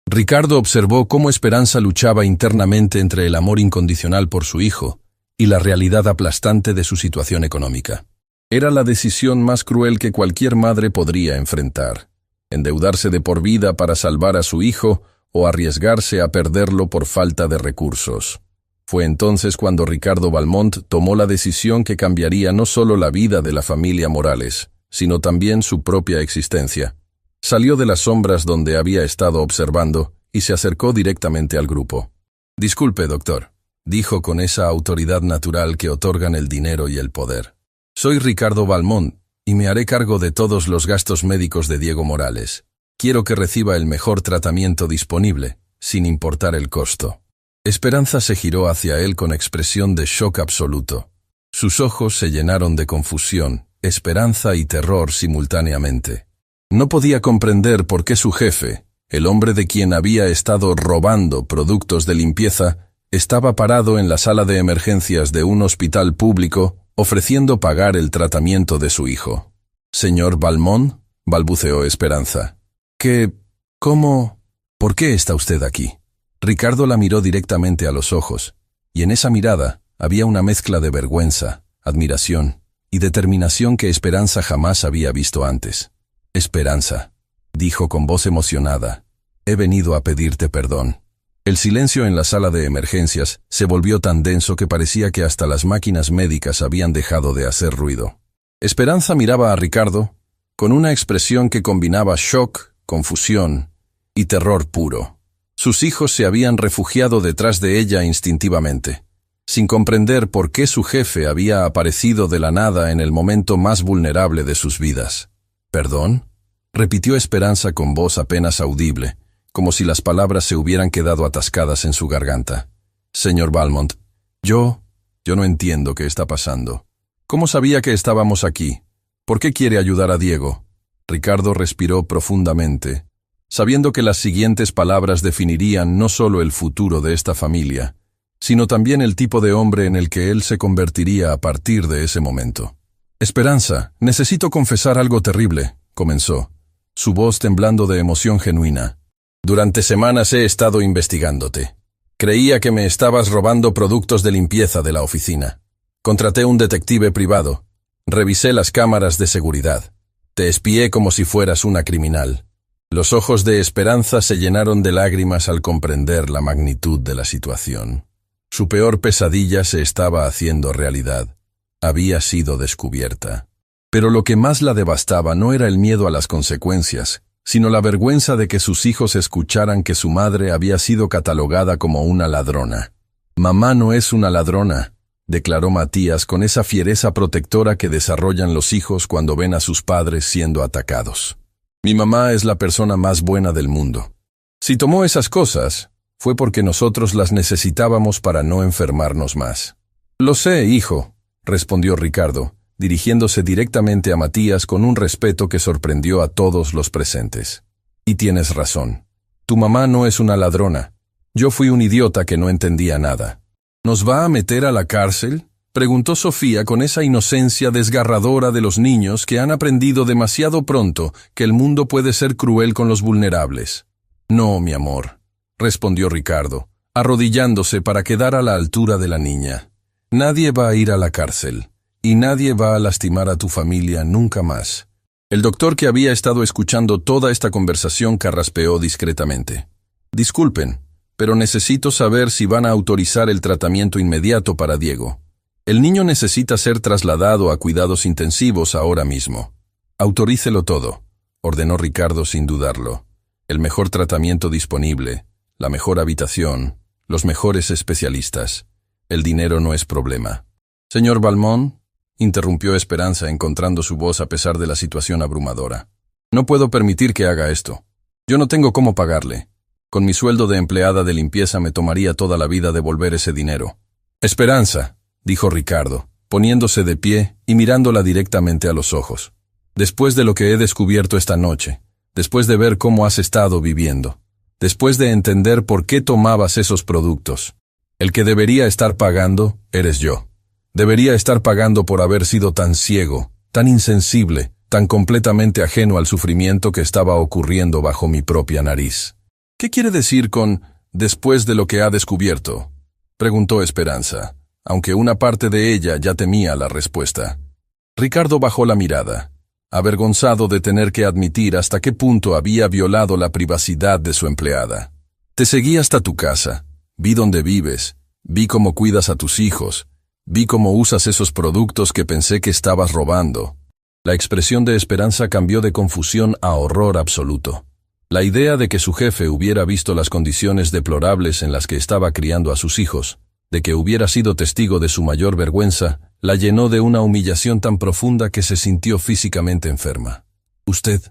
Ricardo observó cómo Esperanza luchaba internamente entre el amor incondicional por su hijo y la realidad aplastante de su situación económica. Era la decisión más cruel que cualquier madre podría enfrentar: endeudarse de por vida para salvar a su hijo o arriesgarse a perderlo por falta de recursos. Fue entonces cuando Ricardo Valmont tomó la decisión que cambiaría no solo la vida de la familia Morales, sino también su propia existencia. Salió de las sombras donde había estado observando y se acercó directamente al grupo. «Disculpe, doctor», dijo con esa autoridad natural que otorgan el dinero y el poder. «Soy Ricardo Valmont y me haré cargo de todos los gastos médicos de Diego Morales. Quiero que reciba el mejor tratamiento disponible, sin importar el costo». Esperanza se giró hacia él con expresión de shock absoluto. Sus ojos se llenaron de confusión, esperanza y terror simultáneamente. No podía comprender por qué su jefe, el hombre de quien había estado robando productos de limpieza, estaba parado en la sala de emergencias de un hospital público ofreciendo pagar el tratamiento de su hijo. «Señor Valmont», balbuceó Esperanza. «¿Cómo? ¿Por qué está usted aquí?» Ricardo la miró directamente a los ojos, y en esa mirada había una mezcla de vergüenza, admiración y determinación que Esperanza jamás había visto antes. «Esperanza», dijo con voz emocionada, «he venido a pedirte perdón». El silencio en la sala de emergencias se volvió tan denso que parecía que hasta las máquinas médicas habían dejado de hacer ruido. Esperanza miraba a Ricardo con una expresión que combinaba shock, confusión y terror puro. Sus hijos se habían refugiado detrás de ella instintivamente, sin comprender por qué su jefe había aparecido de la nada en el momento más vulnerable de sus vidas. «¿Perdón?», repitió Esperanza con voz apenas audible, como si las palabras se hubieran quedado atascadas en su garganta. «Señor Valmont, yo no entiendo qué está pasando. ¿Cómo sabía que estábamos aquí? ¿Por qué quiere ayudar a Diego?» Ricardo respiró profundamente, sabiendo que las siguientes palabras definirían no solo el futuro de esta familia, sino también el tipo de hombre en el que él se convertiría a partir de ese momento. Esperanza, necesito confesar algo terrible, comenzó, su voz temblando de emoción genuina. Durante semanas he estado investigándote. Creía que me estabas robando productos de limpieza de la oficina. Contraté un detective privado. Revisé las cámaras de seguridad. Te espié como si fueras una criminal. Los ojos de Esperanza se llenaron de lágrimas al comprender la magnitud de la situación. Su peor pesadilla se estaba haciendo realidad. Había sido descubierta. Pero lo que más la devastaba no era el miedo a las consecuencias, sino la vergüenza de que sus hijos escucharan que su madre había sido catalogada como una ladrona. «Mamá no es una ladrona», declaró Matías con esa fiereza protectora que desarrollan los hijos cuando ven a sus padres siendo atacados. «Mi mamá es la persona más buena del mundo. Si tomó esas cosas, fue porque nosotros las necesitábamos para no enfermarnos más». «Lo sé, hijo», respondió Ricardo, dirigiéndose directamente a Matías con un respeto que sorprendió a todos los presentes. «Y tienes razón. Tu mamá no es una ladrona. Yo fui un idiota que no entendía nada». «¿Nos va a meter a la cárcel?», preguntó Sofía con esa inocencia desgarradora de los niños que han aprendido demasiado pronto que el mundo puede ser cruel con los vulnerables. «No, mi amor», respondió Ricardo, arrodillándose para quedar a la altura de la niña. «Nadie va a ir a la cárcel. Y nadie va a lastimar a tu familia nunca más». El doctor, que había estado escuchando toda esta conversación, carraspeó discretamente. «Disculpen, pero necesito saber si van a autorizar el tratamiento inmediato para Diego. El niño necesita ser trasladado a cuidados intensivos ahora mismo». «Autorícelo todo», ordenó Ricardo sin dudarlo. «El mejor tratamiento disponible, la mejor habitación, los mejores especialistas. El dinero no es problema». «Señor Valmont», interrumpió Esperanza encontrando su voz a pesar de la situación abrumadora. «No puedo permitir que haga esto. Yo no tengo cómo pagarle. Con mi sueldo de empleada de limpieza me tomaría toda la vida devolver ese dinero». «Esperanza», dijo Ricardo, poniéndose de pie y mirándola directamente a los ojos. «Después de lo que he descubierto esta noche, después de ver cómo has estado viviendo, después de entender por qué tomabas esos productos, el que debería estar pagando eres yo. Debería estar pagando por haber sido tan ciego, tan insensible, tan completamente ajeno al sufrimiento que estaba ocurriendo bajo mi propia nariz». «¿Qué quiere decir con «después de lo que ha descubierto»?», preguntó Esperanza, aunque una parte de ella ya temía la respuesta. Ricardo bajó la mirada, avergonzado de tener que admitir hasta qué punto había violado la privacidad de su empleada. «Te seguí hasta tu casa, vi dónde vives, vi cómo cuidas a tus hijos, vi cómo usas esos productos que pensé que estabas robando». La expresión de Esperanza cambió de confusión a horror absoluto. La idea de que su jefe hubiera visto las condiciones deplorables en las que estaba criando a sus hijos, de que hubiera sido testigo de su mayor vergüenza, la llenó de una humillación tan profunda que se sintió físicamente enferma. Usted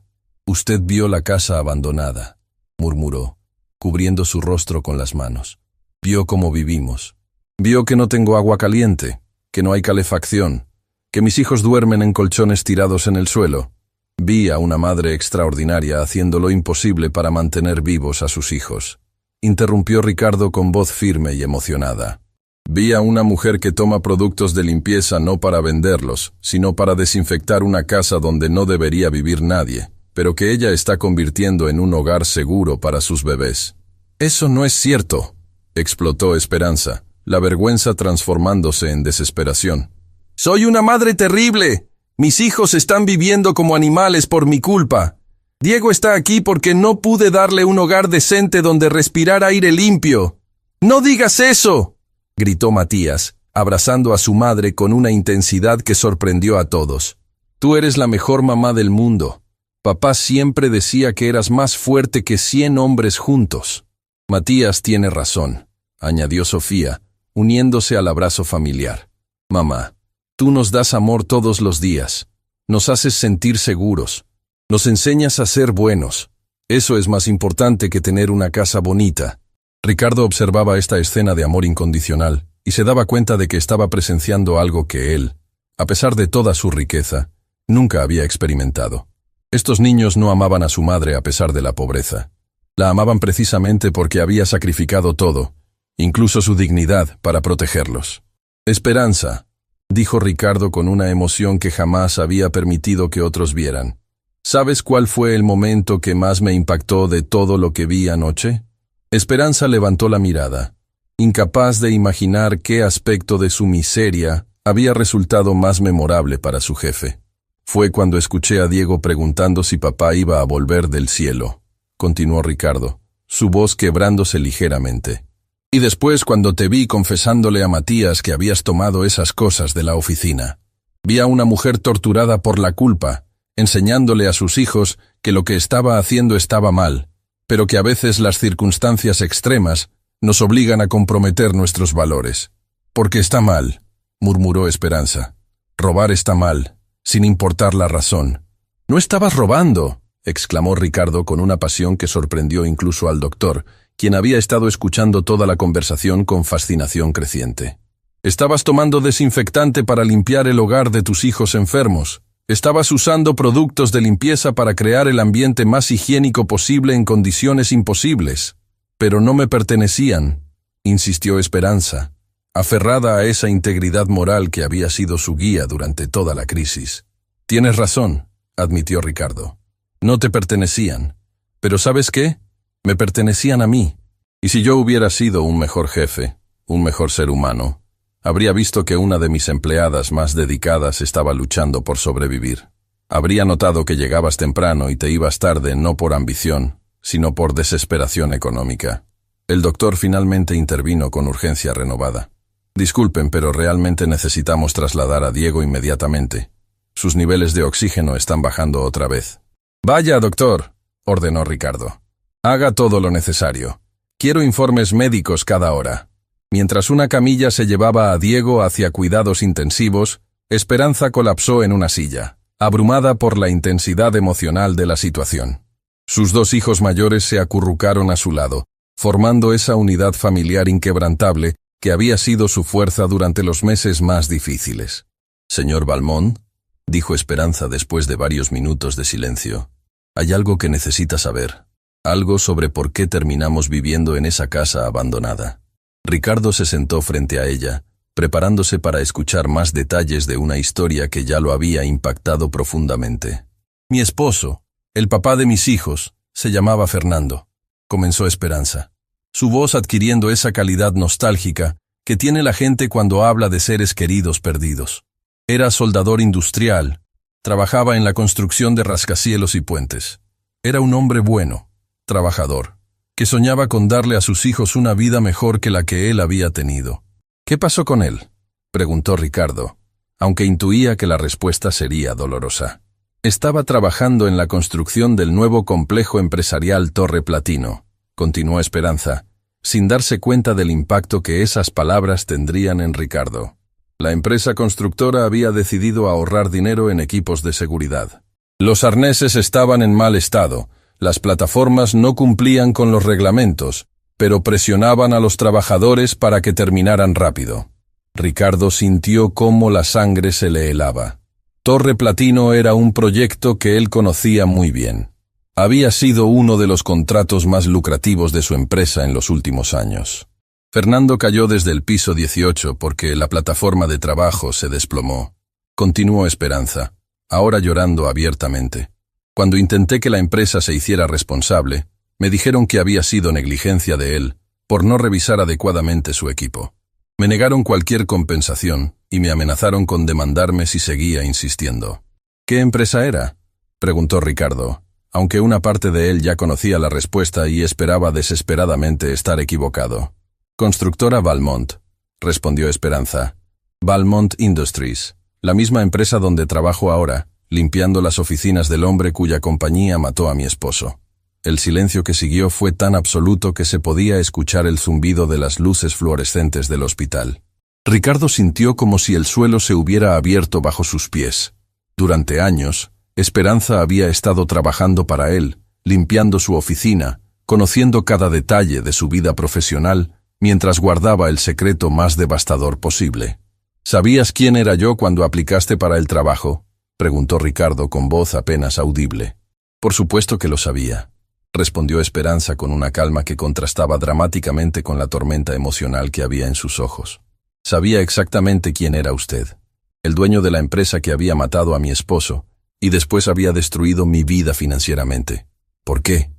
vio la casa abandonada», murmuró, cubriendo su rostro con las manos. «Vio cómo vivimos. Vio que no tengo agua caliente, que no hay calefacción, que mis hijos duermen en colchones tirados en el suelo. Vi a una madre extraordinaria haciendo lo imposible para mantener vivos a sus hijos», interrumpió Ricardo con voz firme y emocionada. «Vi a una mujer que toma productos de limpieza no para venderlos, sino para desinfectar una casa donde no debería vivir nadie, pero que ella está convirtiendo en un hogar seguro para sus bebés». «Eso no es cierto», explotó Esperanza, la vergüenza transformándose en desesperación. «Soy una madre terrible. Mis hijos están viviendo como animales por mi culpa. Diego está aquí porque no pude darle un hogar decente donde respirar aire limpio». «¡No digas eso!», gritó Matías, abrazando a su madre con una intensidad que sorprendió a todos. «Tú eres la mejor mamá del mundo. Papá siempre decía que eras más fuerte que 100 hombres juntos». «Matías tiene razón», añadió Sofía, uniéndose al abrazo familiar. «Mamá, tú nos das amor todos los días. Nos haces sentir seguros. Nos enseñas a ser buenos. Eso es más importante que tener una casa bonita». Ricardo observaba esta escena de amor incondicional y se daba cuenta de que estaba presenciando algo que él, a pesar de toda su riqueza, nunca había experimentado. Estos niños no amaban a su madre a pesar de la pobreza. La amaban precisamente porque había sacrificado todo, incluso su dignidad, para protegerlos. Esperanza, dijo Ricardo con una emoción que jamás había permitido que otros vieran. ¿Sabes cuál fue el momento que más me impactó de todo lo que vi anoche? Esperanza levantó la mirada, incapaz de imaginar qué aspecto de su miseria había resultado más memorable para su jefe. Fue cuando escuché a Diego preguntando si papá iba a volver del cielo, continuó Ricardo, su voz quebrándose ligeramente. Y después cuando te vi confesándole a Matías que habías tomado esas cosas de la oficina. Vi a una mujer torturada por la culpa, enseñándole a sus hijos que lo que estaba haciendo estaba mal, pero que a veces las circunstancias extremas nos obligan a comprometer nuestros valores. Porque está mal, murmuró Esperanza. Robar está mal, sin importar la razón. «No estabas robando», exclamó Ricardo con una pasión que sorprendió incluso al doctor, quien había estado escuchando toda la conversación con fascinación creciente. «Estabas tomando desinfectante para limpiar el hogar de tus hijos enfermos. Estabas usando productos de limpieza para crear el ambiente más higiénico posible en condiciones imposibles. Pero no me pertenecían», insistió Esperanza, aferrada a esa integridad moral que había sido su guía durante toda la crisis. «Tienes razón», admitió Ricardo. «No te pertenecían. Pero ¿sabes qué? Me pertenecían a mí. Y si yo hubiera sido un mejor jefe, un mejor ser humano, habría visto que una de mis empleadas más dedicadas estaba luchando por sobrevivir. Habría notado que llegabas temprano y te ibas tarde no por ambición, sino por desesperación económica». El doctor finalmente intervino con urgencia renovada. «Disculpen, pero realmente necesitamos trasladar a Diego inmediatamente. Sus niveles de oxígeno están bajando otra vez». «Vaya, doctor», ordenó Ricardo. «Haga todo lo necesario. Quiero informes médicos cada hora». Mientras una camilla se llevaba a Diego hacia cuidados intensivos, Esperanza colapsó en una silla, abrumada por la intensidad emocional de la situación. Sus dos hijos mayores se acurrucaron a su lado, formando esa unidad familiar inquebrantable que había sido su fuerza durante los meses más difíciles. «Señor Valmont», dijo Esperanza después de varios minutos de silencio, «hay algo que necesita saber, algo sobre por qué terminamos viviendo en esa casa abandonada». Ricardo se sentó frente a ella, preparándose para escuchar más detalles de una historia que ya lo había impactado profundamente. «Mi esposo, el papá de mis hijos, se llamaba Fernando», comenzó Esperanza, su voz adquiriendo esa calidad nostálgica que tiene la gente cuando habla de seres queridos perdidos. Era soldador industrial, trabajaba en la construcción de rascacielos y puentes. Era un hombre bueno, trabajador, que soñaba con darle a sus hijos una vida mejor que la que él había tenido. «¿Qué pasó con él?», preguntó Ricardo, aunque intuía que la respuesta sería dolorosa. «Estaba trabajando en la construcción del nuevo complejo empresarial Torre Platino», continuó Esperanza, sin darse cuenta del impacto que esas palabras tendrían en Ricardo. La empresa constructora había decidido ahorrar dinero en equipos de seguridad. Los arneses estaban en mal estado, las plataformas no cumplían con los reglamentos, pero presionaban a los trabajadores para que terminaran rápido. Ricardo sintió cómo la sangre se le helaba. Torre Platino era un proyecto que él conocía muy bien. Había sido uno de los contratos más lucrativos de su empresa en los últimos años. Fernando cayó desde el piso 18 porque la plataforma de trabajo se desplomó. Continuó Esperanza, ahora llorando abiertamente. Cuando intenté que la empresa se hiciera responsable, me dijeron que había sido negligencia de él por no revisar adecuadamente su equipo. Me negaron cualquier compensación y me amenazaron con demandarme si seguía insistiendo. «¿Qué empresa era?», preguntó Ricardo, aunque una parte de él ya conocía la respuesta y esperaba desesperadamente estar equivocado. «Constructora Valmont», respondió Esperanza. «Valmont Industries, la misma empresa donde trabajo ahora, limpiando las oficinas del hombre cuya compañía mató a mi esposo». El silencio que siguió fue tan absoluto que se podía escuchar el zumbido de las luces fluorescentes del hospital. Ricardo sintió como si el suelo se hubiera abierto bajo sus pies. Durante años, Esperanza había estado trabajando para él, limpiando su oficina, conociendo cada detalle de su vida profesional, mientras guardaba el secreto más devastador posible. «¿Sabías quién era yo cuando aplicaste para el trabajo?», preguntó Ricardo con voz apenas audible. «Por supuesto que lo sabía», respondió Esperanza con una calma que contrastaba dramáticamente con la tormenta emocional que había en sus ojos. Sabía exactamente quién era usted. El dueño de la empresa que había matado a mi esposo y después había destruido mi vida financieramente. ¿Por qué?,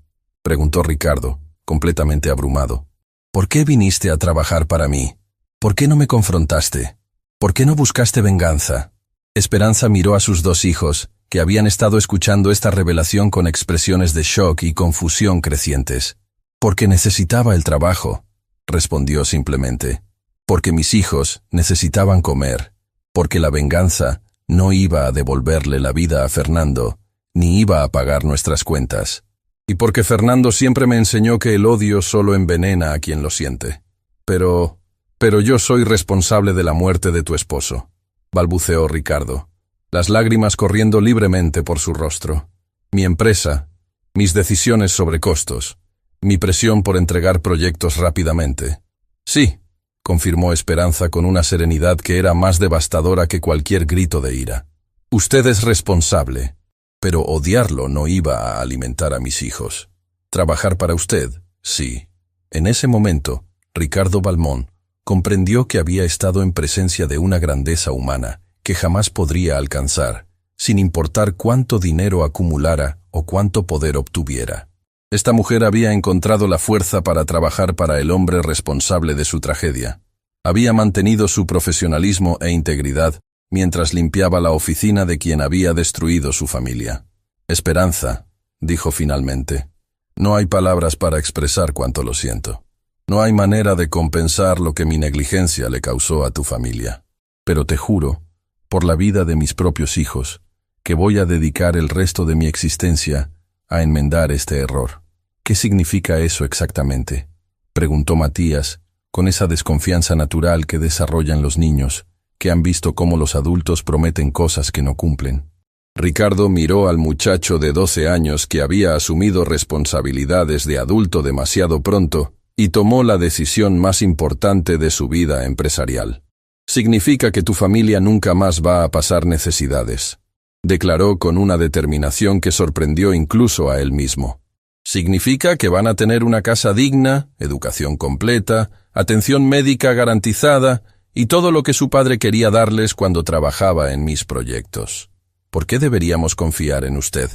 preguntó Ricardo, completamente abrumado. ¿Por qué viniste a trabajar para mí? ¿Por qué no me confrontaste? ¿Por qué no buscaste venganza? Esperanza miró a sus dos hijos, que habían estado escuchando esta revelación con expresiones de shock y confusión crecientes. Porque necesitaba el trabajo, respondió simplemente. Porque mis hijos necesitaban comer. Porque la venganza no iba a devolverle la vida a Fernando, ni iba a pagar nuestras cuentas. Y porque Fernando siempre me enseñó que el odio solo envenena a quien lo siente. Pero yo soy responsable de la muerte de tu esposo, balbuceó Ricardo, las lágrimas corriendo libremente por su rostro. Mi empresa, mis decisiones sobre costos, mi presión por entregar proyectos rápidamente. Sí, confirmó Esperanza con una serenidad que era más devastadora que cualquier grito de ira. Usted es responsable, pero odiarlo no iba a alimentar a mis hijos. Trabajar para usted, sí. En ese momento, Ricardo Balmón comprendió que había estado en presencia de una grandeza humana que jamás podría alcanzar, sin importar cuánto dinero acumulara o cuánto poder obtuviera. Esta mujer había encontrado la fuerza para trabajar para el hombre responsable de su tragedia. Había mantenido su profesionalismo e integridad mientras limpiaba la oficina de quien había destruido su familia. Esperanza, dijo finalmente, no hay palabras para expresar cuánto lo siento. No hay manera de compensar lo que mi negligencia le causó a tu familia. Pero te juro, por la vida de mis propios hijos, que voy a dedicar el resto de mi existencia a enmendar este error. ¿Qué significa eso exactamente?, preguntó Matías, con esa desconfianza natural que desarrollan los niños, que han visto cómo los adultos prometen cosas que no cumplen. Ricardo miró al muchacho de 12 años que había asumido responsabilidades de adulto demasiado pronto y tomó la decisión más importante de su vida empresarial. Significa que tu familia nunca más va a pasar necesidades, declaró con una determinación que sorprendió incluso a él mismo. Significa que van a tener una casa digna, educación completa, atención médica garantizada y todo lo que su padre quería darles cuando trabajaba en mis proyectos. ¿Por qué deberíamos confiar en usted?,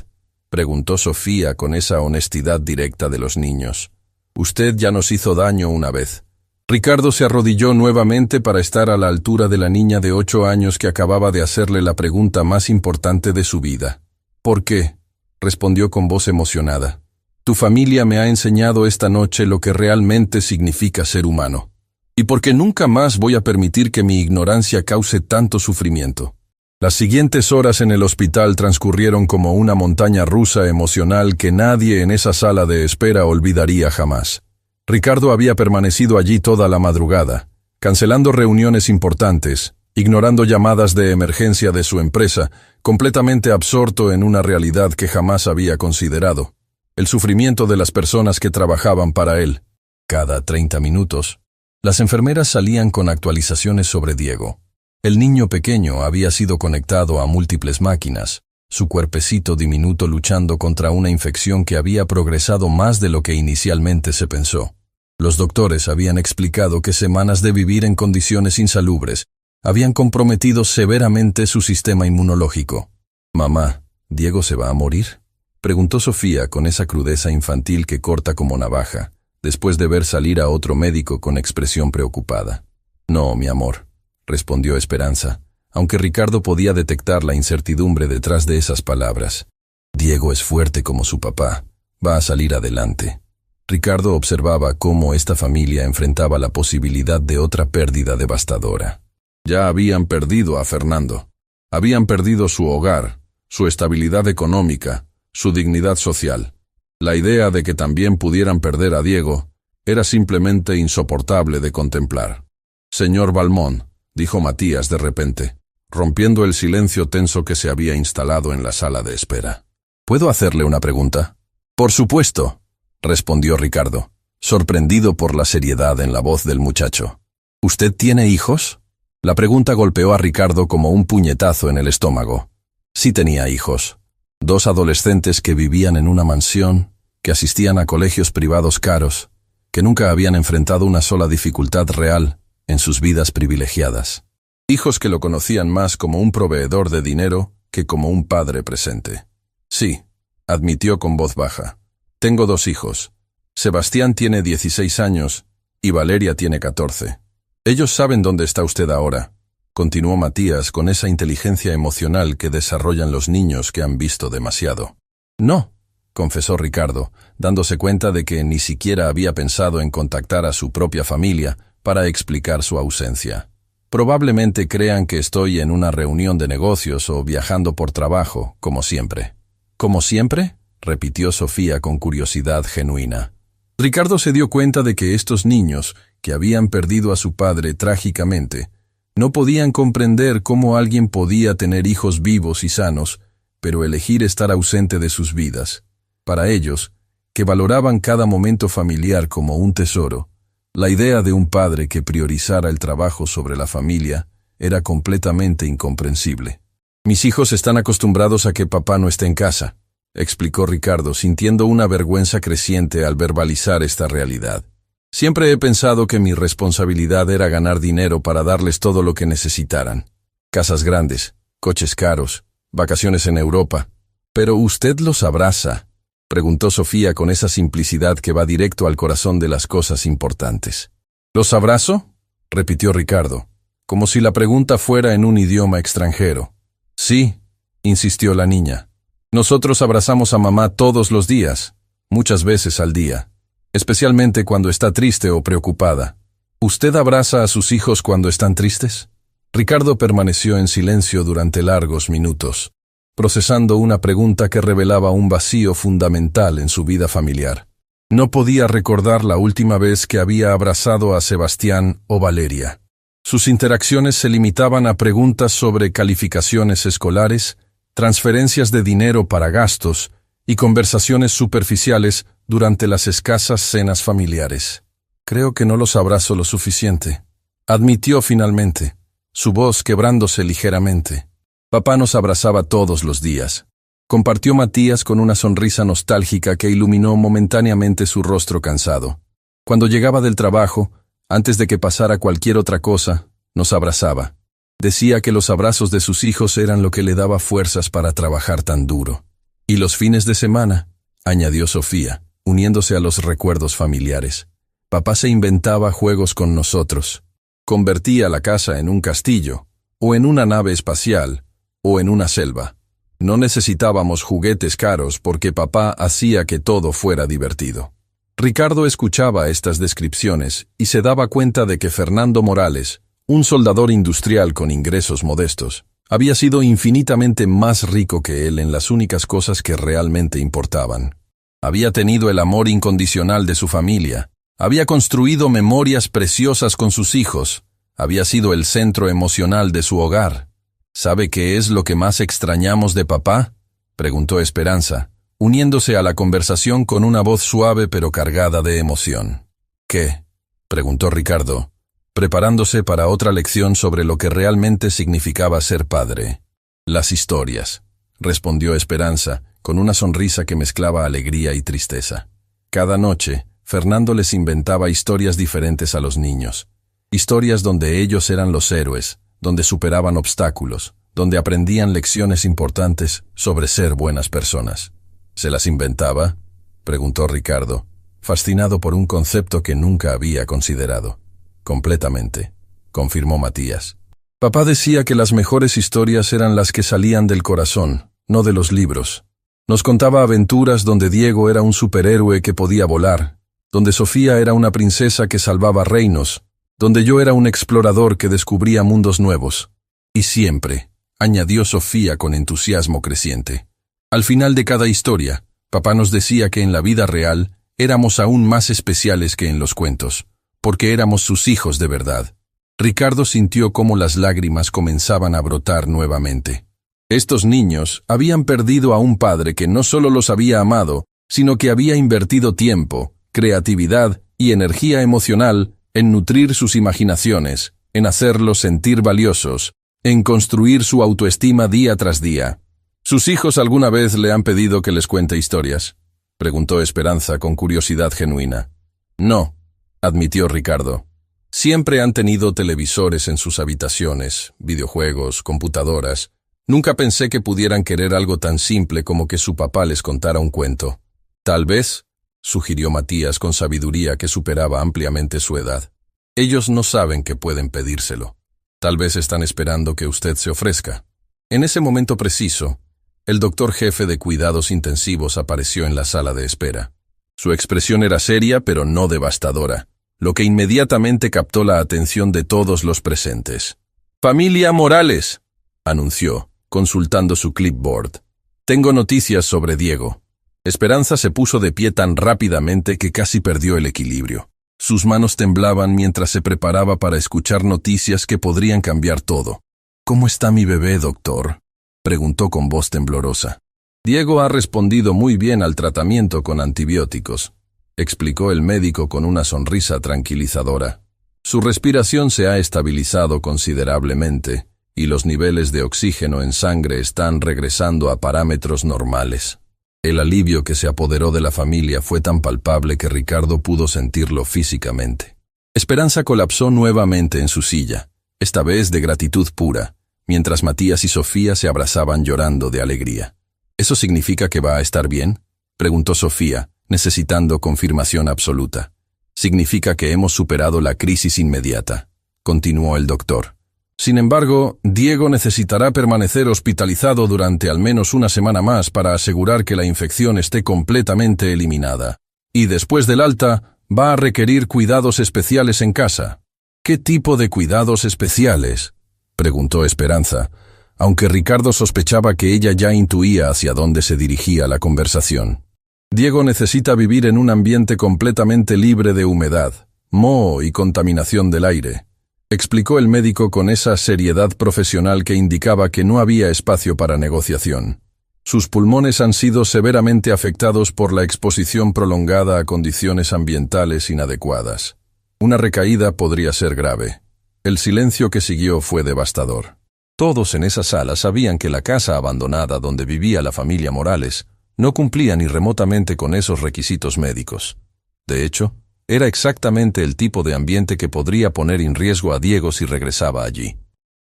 preguntó Sofía con esa honestidad directa de los niños. Usted ya nos hizo daño una vez. Ricardo se arrodilló nuevamente para estar a la altura de la niña de 8 años que acababa de hacerle la pregunta más importante de su vida. ¿Por qué?, respondió con voz emocionada. Tu familia me ha enseñado esta noche lo que realmente significa ser humano. Y porque nunca más voy a permitir que mi ignorancia cause tanto sufrimiento. Las siguientes horas en el hospital transcurrieron como una montaña rusa emocional que nadie en esa sala de espera olvidaría jamás. Ricardo había permanecido allí toda la madrugada, cancelando reuniones importantes, ignorando llamadas de emergencia de su empresa, completamente absorto en una realidad que jamás había considerado: el sufrimiento de las personas que trabajaban para él. Cada 30 minutos, las enfermeras salían con actualizaciones sobre Diego. El niño pequeño había sido conectado a múltiples máquinas, su cuerpecito diminuto luchando contra una infección que había progresado más de lo que inicialmente se pensó. Los doctores habían explicado que semanas de vivir en condiciones insalubres habían comprometido severamente su sistema inmunológico. «Mamá, ¿Diego se va a morir?», preguntó Sofía con esa crudeza infantil que corta como navaja, después de ver salir a otro médico con expresión preocupada. «No, mi amor», respondió Esperanza, aunque Ricardo podía detectar la incertidumbre detrás de esas palabras. «Diego es fuerte como su papá, va a salir adelante». Ricardo observaba cómo esta familia enfrentaba la posibilidad de otra pérdida devastadora. Ya habían perdido a Fernando. Habían perdido su hogar, su estabilidad económica, su dignidad social. La idea de que también pudieran perder a Diego era simplemente insoportable de contemplar. «Señor Balmón», dijo Matías de repente, rompiendo el silencio tenso que se había instalado en la sala de espera. «¿Puedo hacerle una pregunta?». «Por supuesto», respondió Ricardo, sorprendido por la seriedad en la voz del muchacho. «¿Usted tiene hijos?». La pregunta golpeó a Ricardo como un puñetazo en el estómago. Sí tenía hijos. 2 adolescentes que vivían en una mansión que asistían a colegios privados caros, que nunca habían enfrentado una sola dificultad real en sus vidas privilegiadas. Hijos que lo conocían más como un proveedor de dinero que como un padre presente. Sí, admitió con voz baja. Tengo 2 hijos. Sebastián tiene 16 años y Valeria tiene 14. Ellos saben dónde está usted ahora, continuó Matías con esa inteligencia emocional que desarrollan los niños que han visto demasiado. No, confesó Ricardo, dándose cuenta de que ni siquiera había pensado en contactar a su propia familia para explicar su ausencia. Probablemente crean que estoy en una reunión de negocios o viajando por trabajo, como siempre. ¿Como siempre?, repitió Sofía con curiosidad genuina. Ricardo se dio cuenta de que estos niños, que habían perdido a su padre trágicamente, no podían comprender cómo alguien podía tener hijos vivos y sanos, pero elegir estar ausente de sus vidas. Para ellos, que valoraban cada momento familiar como un tesoro, la idea de un padre que priorizara el trabajo sobre la familia era completamente incomprensible. Mis hijos están acostumbrados a que papá no esté en casa, explicó Ricardo, sintiendo una vergüenza creciente al verbalizar esta realidad. Siempre he pensado que mi responsabilidad era ganar dinero para darles todo lo que necesitaran. Casas grandes, coches caros, vacaciones en Europa. Pero usted los abraza, preguntó Sofía con esa simplicidad que va directo al corazón de las cosas importantes. ¿Los abrazo?, repitió Ricardo, como si la pregunta fuera en un idioma extranjero. Sí, insistió la niña. Nosotros abrazamos a mamá todos los días, muchas veces al día, especialmente cuando está triste o preocupada. ¿Usted abraza a sus hijos cuando están tristes? Ricardo permaneció en silencio durante largos minutos, procesando una pregunta que revelaba un vacío fundamental en su vida familiar. No podía recordar la última vez que había abrazado a Sebastián o Valeria. Sus interacciones se limitaban a preguntas sobre calificaciones escolares, transferencias de dinero para gastos y conversaciones superficiales durante las escasas cenas familiares. Creo que no los abrazo lo suficiente, admitió finalmente, su voz quebrándose ligeramente. Papá nos abrazaba todos los días, compartió Matías con una sonrisa nostálgica que iluminó momentáneamente su rostro cansado. Cuando llegaba del trabajo, antes de que pasara cualquier otra cosa, nos abrazaba. Decía que los abrazos de sus hijos eran lo que le daba fuerzas para trabajar tan duro. Y los fines de semana, añadió Sofía, uniéndose a los recuerdos familiares. Papá se inventaba juegos con nosotros. Convertía la casa en un castillo, o en una nave espacial, o en una selva. No necesitábamos juguetes caros porque papá hacía que todo fuera divertido. Ricardo escuchaba estas descripciones y se daba cuenta de que Fernando Morales, un soldador industrial con ingresos modestos, había sido infinitamente más rico que él en las únicas cosas que realmente importaban. Había tenido el amor incondicional de su familia, había construido memorias preciosas con sus hijos, había sido el centro emocional de su hogar. ¿Sabe qué es lo que más extrañamos de papá?, preguntó Esperanza, uniéndose a la conversación con una voz suave pero cargada de emoción. ¿Qué?, preguntó Ricardo, preparándose para otra lección sobre lo que realmente significaba ser padre. Las historias, respondió Esperanza, con una sonrisa que mezclaba alegría y tristeza. Cada noche, Fernando les inventaba historias diferentes a los niños. Historias donde ellos eran los héroes, donde superaban obstáculos, donde aprendían lecciones importantes sobre ser buenas personas. ¿Se las inventaba?, preguntó Ricardo, fascinado por un concepto que nunca había considerado. Completamente, confirmó Matías. Papá decía que las mejores historias eran las que salían del corazón, no de los libros. Nos contaba aventuras donde Diego era un superhéroe que podía volar, donde Sofía era una princesa que salvaba reinos, donde yo era un explorador que descubría mundos nuevos. Y siempre, añadió Sofía con entusiasmo creciente, al final de cada historia, papá nos decía que en la vida real éramos aún más especiales que en los cuentos, porque éramos sus hijos de verdad. Ricardo sintió cómo las lágrimas comenzaban a brotar nuevamente. Estos niños habían perdido a un padre que no solo los había amado, sino que había invertido tiempo, creatividad y energía emocional en nutrir sus imaginaciones, en hacerlos sentir valiosos, en construir su autoestima día tras día. ¿Sus hijos alguna vez le han pedido que les cuente historias?, preguntó Esperanza con curiosidad genuina. No, admitió Ricardo. Siempre han tenido televisores en sus habitaciones, videojuegos, computadoras. Nunca pensé que pudieran querer algo tan simple como que su papá les contara un cuento. Tal vez, sugirió Matías con sabiduría que superaba ampliamente su edad. Ellos no saben que pueden pedírselo. Tal vez están esperando que usted se ofrezca. En ese momento preciso, el doctor jefe de cuidados intensivos apareció en la sala de espera. Su expresión era seria pero no devastadora, lo que inmediatamente captó la atención de todos los presentes. «Familia Morales», anunció, consultando su clipboard. «Tengo noticias sobre Diego». Esperanza se puso de pie tan rápidamente que casi perdió el equilibrio. Sus manos temblaban mientras se preparaba para escuchar noticias que podrían cambiar todo. «¿Cómo está mi bebé, doctor?», preguntó con voz temblorosa. «Diego ha respondido muy bien al tratamiento con antibióticos», explicó el médico con una sonrisa tranquilizadora. «Su respiración se ha estabilizado considerablemente y los niveles de oxígeno en sangre están regresando a parámetros normales». El alivio que se apoderó de la familia fue tan palpable que Ricardo pudo sentirlo físicamente. Esperanza colapsó nuevamente en su silla, esta vez de gratitud pura, mientras Matías y Sofía se abrazaban llorando de alegría. «¿Eso significa que va a estar bien?», preguntó Sofía, necesitando confirmación absoluta. «Significa que hemos superado la crisis inmediata», continuó el doctor. «Sin embargo, Diego necesitará permanecer hospitalizado durante al menos una semana más para asegurar que la infección esté completamente eliminada. Y después del alta, va a requerir cuidados especiales en casa». «¿Qué tipo de cuidados especiales?», preguntó Esperanza, aunque Ricardo sospechaba que ella ya intuía hacia dónde se dirigía la conversación. «Diego necesita vivir en un ambiente completamente libre de humedad, moho y contaminación del aire», explicó el médico con esa seriedad profesional que indicaba que no había espacio para negociación. «Sus pulmones han sido severamente afectados por la exposición prolongada a condiciones ambientales inadecuadas. Una recaída podría ser grave». El silencio que siguió fue devastador. Todos en esa sala sabían que la casa abandonada donde vivía la familia Morales no cumplía ni remotamente con esos requisitos médicos. De hecho, era exactamente el tipo de ambiente que podría poner en riesgo a Diego si regresaba allí.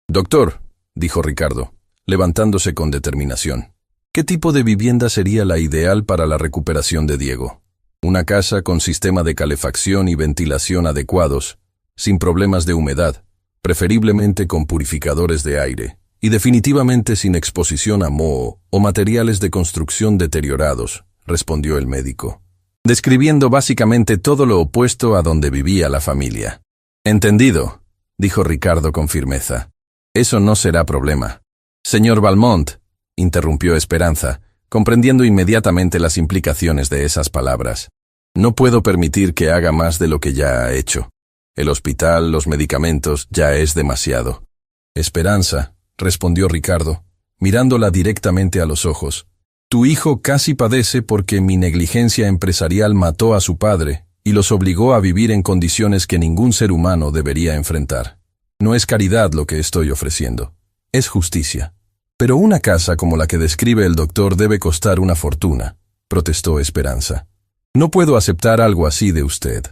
«Doctor», dijo Ricardo, levantándose con determinación, «¿qué tipo de vivienda sería la ideal para la recuperación de Diego? Una casa con sistema de calefacción y ventilación adecuados, sin problemas de humedad, preferiblemente con purificadores de aire, y definitivamente sin exposición a moho o materiales de construcción deteriorados», respondió el médico, describiendo básicamente todo lo opuesto a donde vivía la familia. «Entendido», dijo Ricardo con firmeza. «Eso no será problema». «Señor Valmont», interrumpió Esperanza, comprendiendo inmediatamente las implicaciones de esas palabras. «No puedo permitir que haga más de lo que ya ha hecho. El hospital, los medicamentos, ya es demasiado». «Esperanza», respondió Ricardo, mirándola directamente a los ojos, «tu hijo casi padece porque mi negligencia empresarial mató a su padre y los obligó a vivir en condiciones que ningún ser humano debería enfrentar. No es caridad lo que estoy ofreciendo, es justicia». «Pero una casa como la que describe el doctor debe costar una fortuna», protestó Esperanza. «No puedo aceptar algo así de usted».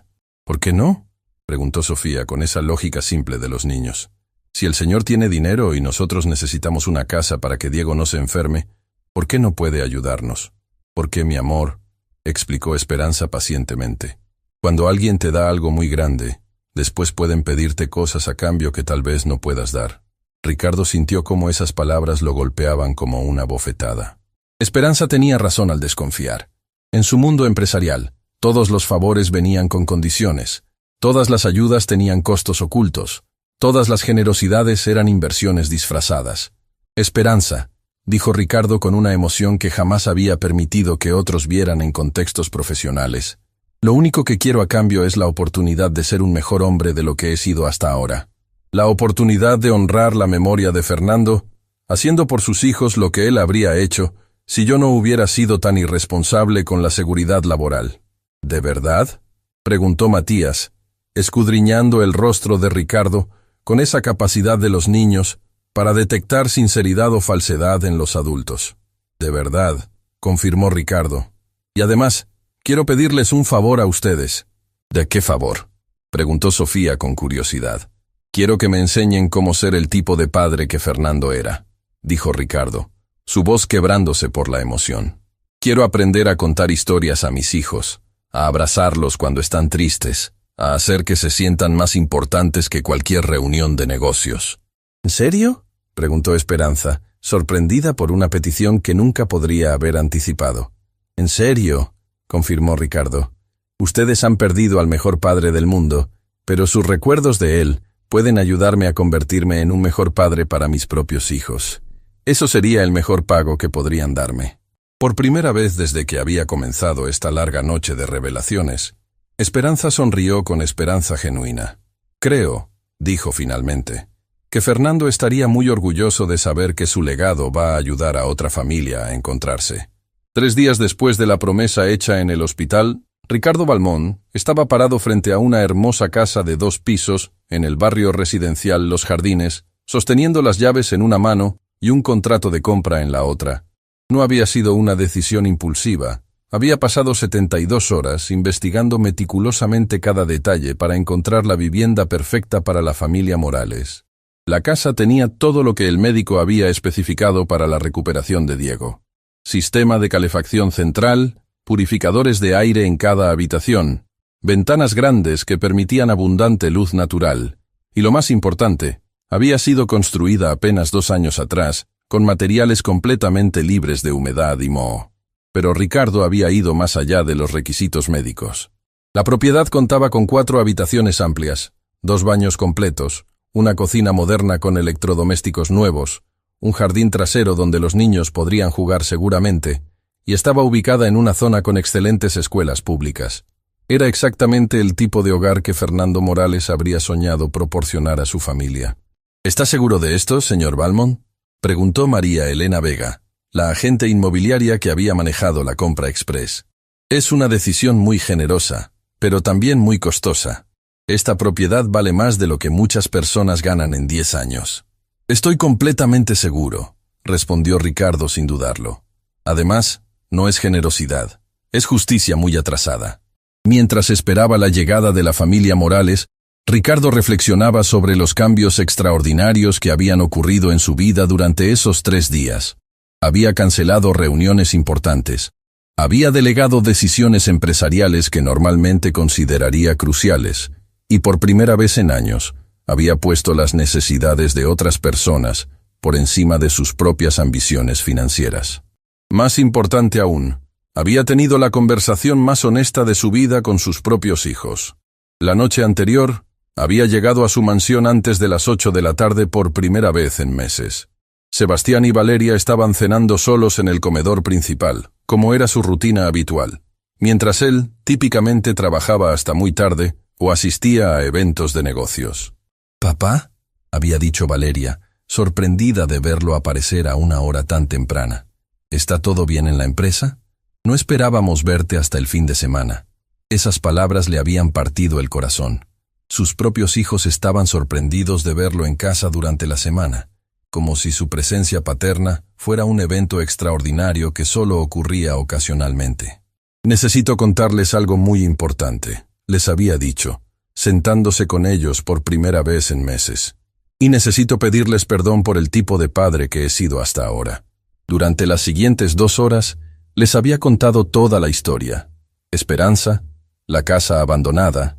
«¿Por qué no?», preguntó Sofía con esa lógica simple de los niños. «Si el señor tiene dinero y nosotros necesitamos una casa para que Diego no se enferme, ¿por qué no puede ayudarnos?». «Porque, mi amor», explicó Esperanza pacientemente, «cuando alguien te da algo muy grande, después pueden pedirte cosas a cambio que tal vez no puedas dar». Ricardo sintió cómo esas palabras lo golpeaban como una bofetada. Esperanza tenía razón al desconfiar. En su mundo empresarial, todos los favores venían con condiciones, todas las ayudas tenían costos ocultos, todas las generosidades eran inversiones disfrazadas. «Esperanza», dijo Ricardo con una emoción que jamás había permitido que otros vieran en contextos profesionales. «Lo único que quiero a cambio es la oportunidad de ser un mejor hombre de lo que he sido hasta ahora. La oportunidad de honrar la memoria de Fernando, haciendo por sus hijos lo que él habría hecho si yo no hubiera sido tan irresponsable con la seguridad laboral». «¿De verdad?», preguntó Matías, escudriñando el rostro de Ricardo con esa capacidad de los niños para detectar sinceridad o falsedad en los adultos. «De verdad», confirmó Ricardo. «Y además, quiero pedirles un favor a ustedes. ¿De qué favor?, preguntó Sofía con curiosidad. Quiero que me enseñen cómo ser el tipo de padre que Fernando era, dijo Ricardo, su voz quebrándose por la emoción. Quiero aprender a contar historias a mis hijos, a abrazarlos cuando están tristes, a hacer que se sientan más importantes que cualquier reunión de negocios. ¿En serio?, preguntó Esperanza, sorprendida por una petición que nunca podría haber anticipado. «¿En serio?», confirmó Ricardo. «Ustedes han perdido al mejor padre del mundo, pero sus recuerdos de él pueden ayudarme a convertirme en un mejor padre para mis propios hijos. Eso sería el mejor pago que podrían darme». Por primera vez desde que había comenzado esta larga noche de revelaciones, Esperanza sonrió con esperanza genuina. «Creo», dijo finalmente, «que Fernando estaría muy orgulloso de saber que su legado va a ayudar a otra familia a encontrarse». 3 días después de la promesa hecha en el hospital, Ricardo Balmón estaba parado frente a una hermosa casa de 2 pisos en el barrio residencial Los Jardines, sosteniendo las llaves en una mano y un contrato de compra en la otra. No había sido una decisión impulsiva. Había pasado 72 horas investigando meticulosamente cada detalle para encontrar la vivienda perfecta para la familia Morales. La casa tenía todo lo que el médico había especificado para la recuperación de Diego. Sistema de calefacción central, purificadores de aire en cada habitación, ventanas grandes que permitían abundante luz natural, y lo más importante, había sido construida apenas 2 años atrás, con materiales completamente libres de humedad y moho. Pero Ricardo había ido más allá de los requisitos médicos. La propiedad contaba con 4 habitaciones amplias, 2 baños completos, una cocina moderna con electrodomésticos nuevos, un jardín trasero donde los niños podrían jugar seguramente, y estaba ubicada en una zona con excelentes escuelas públicas. Era exactamente el tipo de hogar que Fernando Morales habría soñado proporcionar a su familia. ¿Está seguro de esto, señor Balmón?, preguntó María Elena Vega, la agente inmobiliaria que había manejado la compra express. Es una decisión muy generosa, pero también muy costosa. Esta propiedad vale más de lo que muchas personas ganan en 10 años. Estoy completamente seguro, respondió Ricardo sin dudarlo. Además, no es generosidad, es justicia muy atrasada. Mientras esperaba la llegada de la familia Morales, Ricardo reflexionaba sobre los cambios extraordinarios que habían ocurrido en su vida durante esos 3 días. Había cancelado reuniones importantes. Había delegado decisiones empresariales que normalmente consideraría cruciales, y por primera vez en años, había puesto las necesidades de otras personas por encima de sus propias ambiciones financieras. Más importante aún, había tenido la conversación más honesta de su vida con sus propios hijos. La noche anterior, había llegado a su mansión antes de las 8 de la tarde por primera vez en meses. Sebastián y Valeria estaban cenando solos en el comedor principal, como era su rutina habitual, mientras él típicamente trabajaba hasta muy tarde o asistía a eventos de negocios. «¿Papá?», había dicho Valeria, sorprendida de verlo aparecer a una hora tan temprana. «¿Está todo bien en la empresa? No esperábamos verte hasta el fin de semana». Esas palabras le habían partido el corazón. Sus propios hijos estaban sorprendidos de verlo en casa durante la semana, como si su presencia paterna fuera un evento extraordinario que solo ocurría ocasionalmente. «Necesito contarles algo muy importante», les había dicho, sentándose con ellos por primera vez en meses. «Y necesito pedirles perdón por el tipo de padre que he sido hasta ahora». Durante las siguientes 2 horas, les había contado toda la historia. Esperanza, la casa abandonada,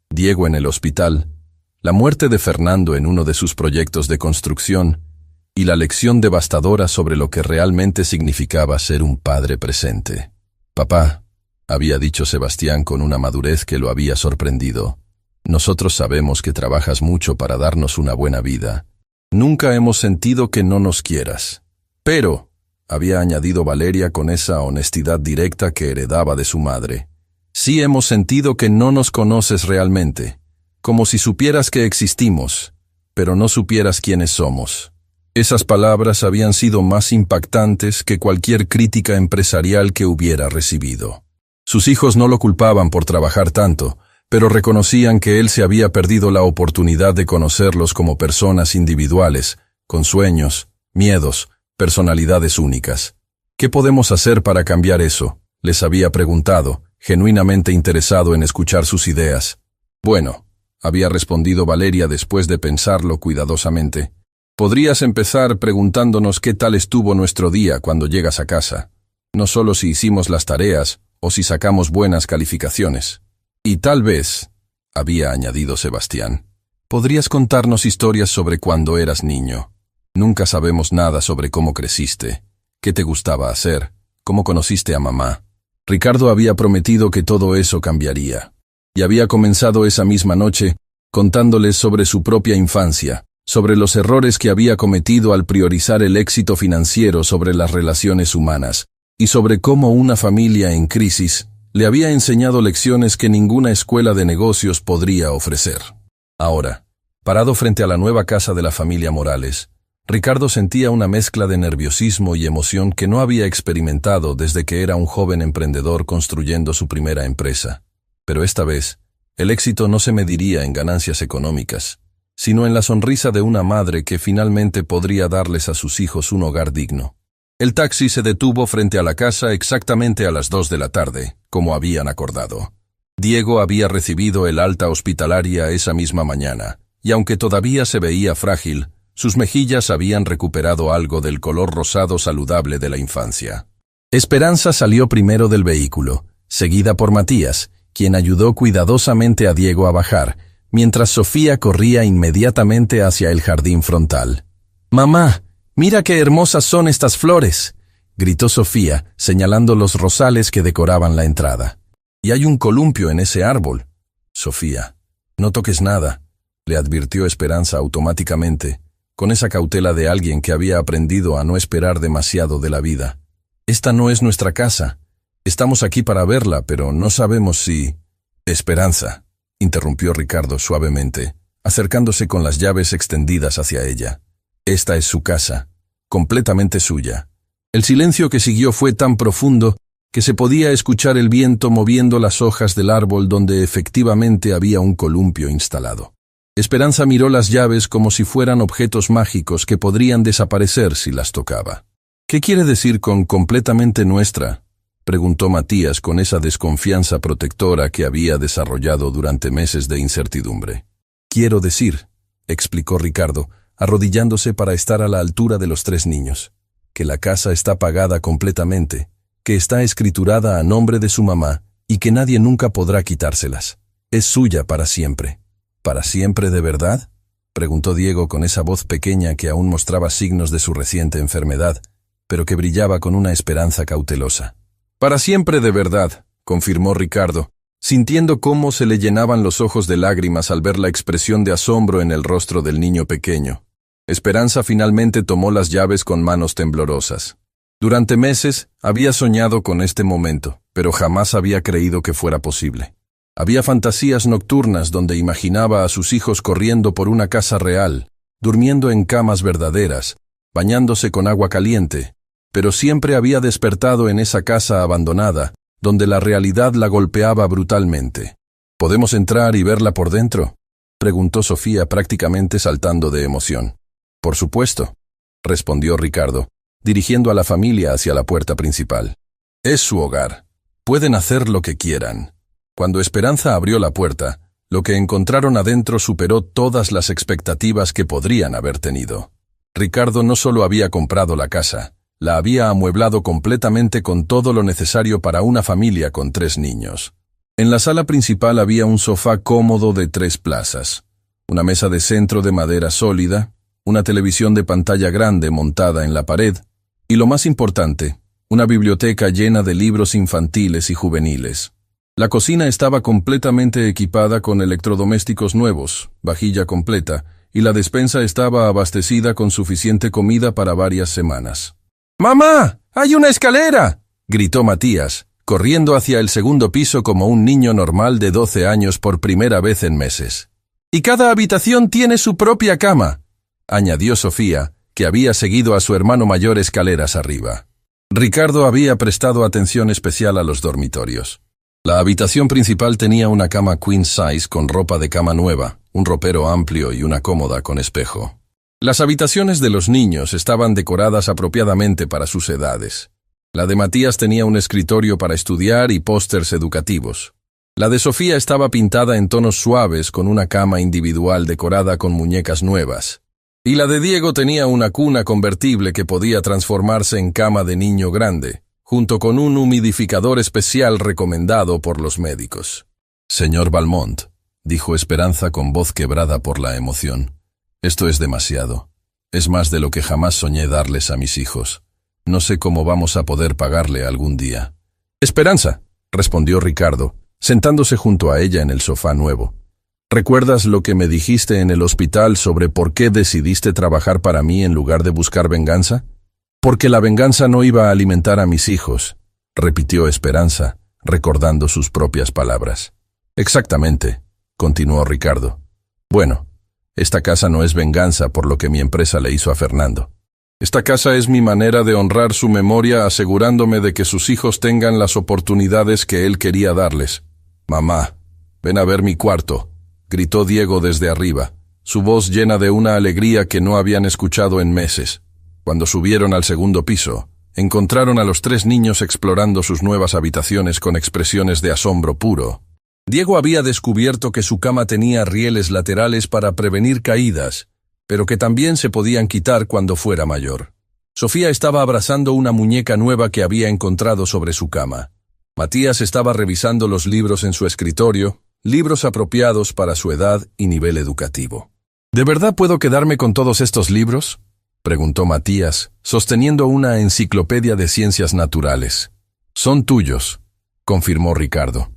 Diego en el hospital, la muerte de Fernando en uno de sus proyectos de construcción y la lección devastadora sobre lo que realmente significaba ser un padre presente. «Papá», había dicho Sebastián con una madurez que lo había sorprendido, «nosotros sabemos que trabajas mucho para darnos una buena vida. Nunca hemos sentido que no nos quieras. Pero», había añadido Valeria con esa honestidad directa que heredaba de su madre, «sí hemos sentido que no nos conoces realmente, como si supieras que existimos, pero no supieras quiénes somos». Esas palabras habían sido más impactantes que cualquier crítica empresarial que hubiera recibido. Sus hijos no lo culpaban por trabajar tanto, pero reconocían que él se había perdido la oportunidad de conocerlos como personas individuales, con sueños, miedos, personalidades únicas. «¿Qué podemos hacer para cambiar eso?», les había preguntado, genuinamente interesado en escuchar sus ideas. Bueno, había respondido Valeria después de pensarlo cuidadosamente. Podrías empezar preguntándonos qué tal estuvo nuestro día cuando llegas a casa. No solo si hicimos las tareas o si sacamos buenas calificaciones. Y tal vez, había añadido Sebastián, podrías contarnos historias sobre cuando eras niño. Nunca sabemos nada sobre cómo creciste, qué te gustaba hacer, cómo conociste a mamá. Ricardo había prometido que todo eso cambiaría. Y había comenzado esa misma noche contándoles sobre su propia infancia, sobre los errores que había cometido al priorizar el éxito financiero sobre las relaciones humanas, y sobre cómo una familia en crisis le había enseñado lecciones que ninguna escuela de negocios podría ofrecer. Ahora, parado frente a la nueva casa de la familia Morales, Ricardo sentía una mezcla de nerviosismo y emoción que no había experimentado desde que era un joven emprendedor construyendo su primera empresa. Pero esta vez, el éxito no se mediría en ganancias económicas, sino en la sonrisa de una madre que finalmente podría darles a sus hijos un hogar digno. El taxi se detuvo frente a la casa exactamente a las 2 de la tarde, como habían acordado. Diego había recibido el alta hospitalaria esa misma mañana, y aunque todavía se veía frágil, sus mejillas habían recuperado algo del color rosado saludable de la infancia. Esperanza salió primero del vehículo, seguida por Matías, quien ayudó cuidadosamente a Diego a bajar, mientras Sofía corría inmediatamente hacia el jardín frontal. «Mamá, mira qué hermosas son estas flores», gritó Sofía, señalando los rosales que decoraban la entrada. «Y hay un columpio en ese árbol». «Sofía, no toques nada», le advirtió Esperanza automáticamente, con esa cautela de alguien que había aprendido a no esperar demasiado de la vida. «Esta no es nuestra casa. Estamos aquí para verla, pero no sabemos si...» «Esperanza», interrumpió Ricardo suavemente, acercándose con las llaves extendidas hacia ella. «Esta es su casa, completamente suya». El silencio que siguió fue tan profundo que se podía escuchar el viento moviendo las hojas del árbol donde efectivamente había un columpio instalado. Esperanza miró las llaves como si fueran objetos mágicos que podrían desaparecer si las tocaba. «¿Qué quiere decir con completamente nuestra?», preguntó Matías con esa desconfianza protectora que había desarrollado durante meses de incertidumbre. «Quiero decir», explicó Ricardo, arrodillándose para estar a la altura de los 3 niños, «que la casa está pagada completamente, que está escriturada a nombre de su mamá y que nadie nunca podrá quitárselas. Es suya para siempre». «¿Para siempre de verdad?», preguntó Diego con esa voz pequeña que aún mostraba signos de su reciente enfermedad, pero que brillaba con una esperanza cautelosa. «Para siempre de verdad», confirmó Ricardo, sintiendo cómo se le llenaban los ojos de lágrimas al ver la expresión de asombro en el rostro del niño pequeño. Esperanza finalmente tomó las llaves con manos temblorosas. Durante meses había soñado con este momento, pero jamás había creído que fuera posible. Había fantasías nocturnas donde imaginaba a sus hijos corriendo por una casa real, durmiendo en camas verdaderas, bañándose con agua caliente, pero siempre había despertado en esa casa abandonada, donde la realidad la golpeaba brutalmente. «¿Podemos entrar y verla por dentro?», preguntó Sofía prácticamente saltando de emoción. «Por supuesto», respondió Ricardo, dirigiendo a la familia hacia la puerta principal. «Es su hogar. Pueden hacer lo que quieran». Cuando Esperanza abrió la puerta, lo que encontraron adentro superó todas las expectativas que podrían haber tenido. Ricardo no solo había comprado la casa, la había amueblado completamente con todo lo necesario para una familia con 3 niños. En la sala principal había un sofá cómodo de 3 plazas, una mesa de centro de madera sólida, una televisión de pantalla grande montada en la pared, y lo más importante, una biblioteca llena de libros infantiles y juveniles. La cocina estaba completamente equipada con electrodomésticos nuevos, vajilla completa, y la despensa estaba abastecida con suficiente comida para varias semanas. «¡Mamá! ¡Hay una escalera!», gritó Matías, corriendo hacia el segundo piso como un niño normal de 12 años por primera vez en meses. «Y cada habitación tiene su propia cama», añadió Sofía, que había seguido a su hermano mayor escaleras arriba. Ricardo había prestado atención especial a los dormitorios. La habitación principal tenía una cama queen size con ropa de cama nueva, un ropero amplio y una cómoda con espejo. Las habitaciones de los niños estaban decoradas apropiadamente para sus edades. La de Matías tenía un escritorio para estudiar y pósters educativos. La de Sofía estaba pintada en tonos suaves con una cama individual decorada con muñecas nuevas. Y la de Diego tenía una cuna convertible que podía transformarse en cama de niño grande, junto con un humidificador especial recomendado por los médicos. «Señor Valmont», dijo Esperanza con voz quebrada por la emoción, «esto es demasiado. Es más de lo que jamás soñé darles a mis hijos. No sé cómo vamos a poder pagarle algún día». «Esperanza», respondió Ricardo, sentándose junto a ella en el sofá nuevo. «¿Recuerdas lo que me dijiste en el hospital sobre por qué decidiste trabajar para mí en lugar de buscar venganza? Porque la venganza no iba a alimentar a mis hijos», repitió Esperanza, recordando sus propias palabras. «Exactamente», continuó Ricardo. «Bueno, esta casa no es venganza por lo que mi empresa le hizo a Fernando. Esta casa es mi manera de honrar su memoria asegurándome de que sus hijos tengan las oportunidades que él quería darles. Mamá, ven a ver mi cuarto», gritó Diego desde arriba, su voz llena de una alegría que no habían escuchado en meses. Cuando subieron al segundo piso, encontraron a los 3 niños explorando sus nuevas habitaciones con expresiones de asombro puro. Diego había descubierto que su cama tenía rieles laterales para prevenir caídas, pero que también se podían quitar cuando fuera mayor. Sofía estaba abrazando una muñeca nueva que había encontrado sobre su cama. Matías estaba revisando los libros en su escritorio, libros apropiados para su edad y nivel educativo. «¿De verdad puedo quedarme con todos estos libros?», preguntó Matías, sosteniendo una enciclopedia de ciencias naturales. «Son tuyos», confirmó Ricardo.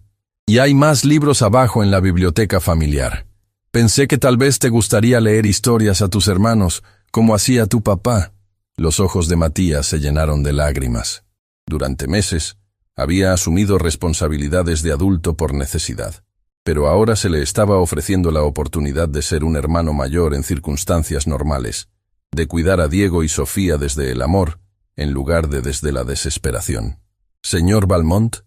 «Y hay más libros abajo en la biblioteca familiar. Pensé que tal vez te gustaría leer historias a tus hermanos, como hacía tu papá». Los ojos de Matías se llenaron de lágrimas. Durante meses, había asumido responsabilidades de adulto por necesidad, pero ahora se le estaba ofreciendo la oportunidad de ser un hermano mayor en circunstancias normales, de cuidar a Diego y Sofía desde el amor, en lugar de desde la desesperación. «Señor Valmont»,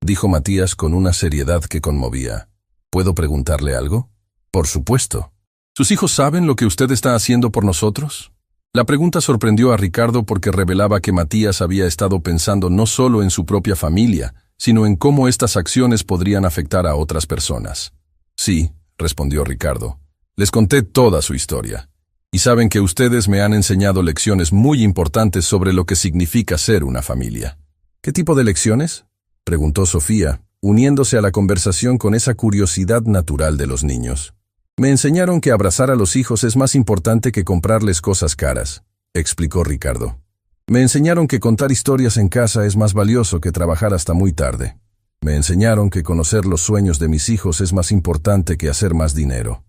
dijo Matías con una seriedad que conmovía, «¿puedo preguntarle algo?». «Por supuesto. ¿Sus hijos saben lo que usted está haciendo por nosotros?». La pregunta sorprendió a Ricardo porque revelaba que Matías había estado pensando no solo en su propia familia, sino en cómo estas acciones podrían afectar a otras personas. «Sí», respondió Ricardo, «les conté toda su historia. Y saben que ustedes me han enseñado lecciones muy importantes sobre lo que significa ser una familia». «¿Qué tipo de lecciones?», preguntó Sofía, uniéndose a la conversación con esa curiosidad natural de los niños. «Me enseñaron que abrazar a los hijos es más importante que comprarles cosas caras», explicó Ricardo. «Me enseñaron que contar historias en casa es más valioso que trabajar hasta muy tarde. Me enseñaron que conocer los sueños de mis hijos es más importante que hacer más dinero».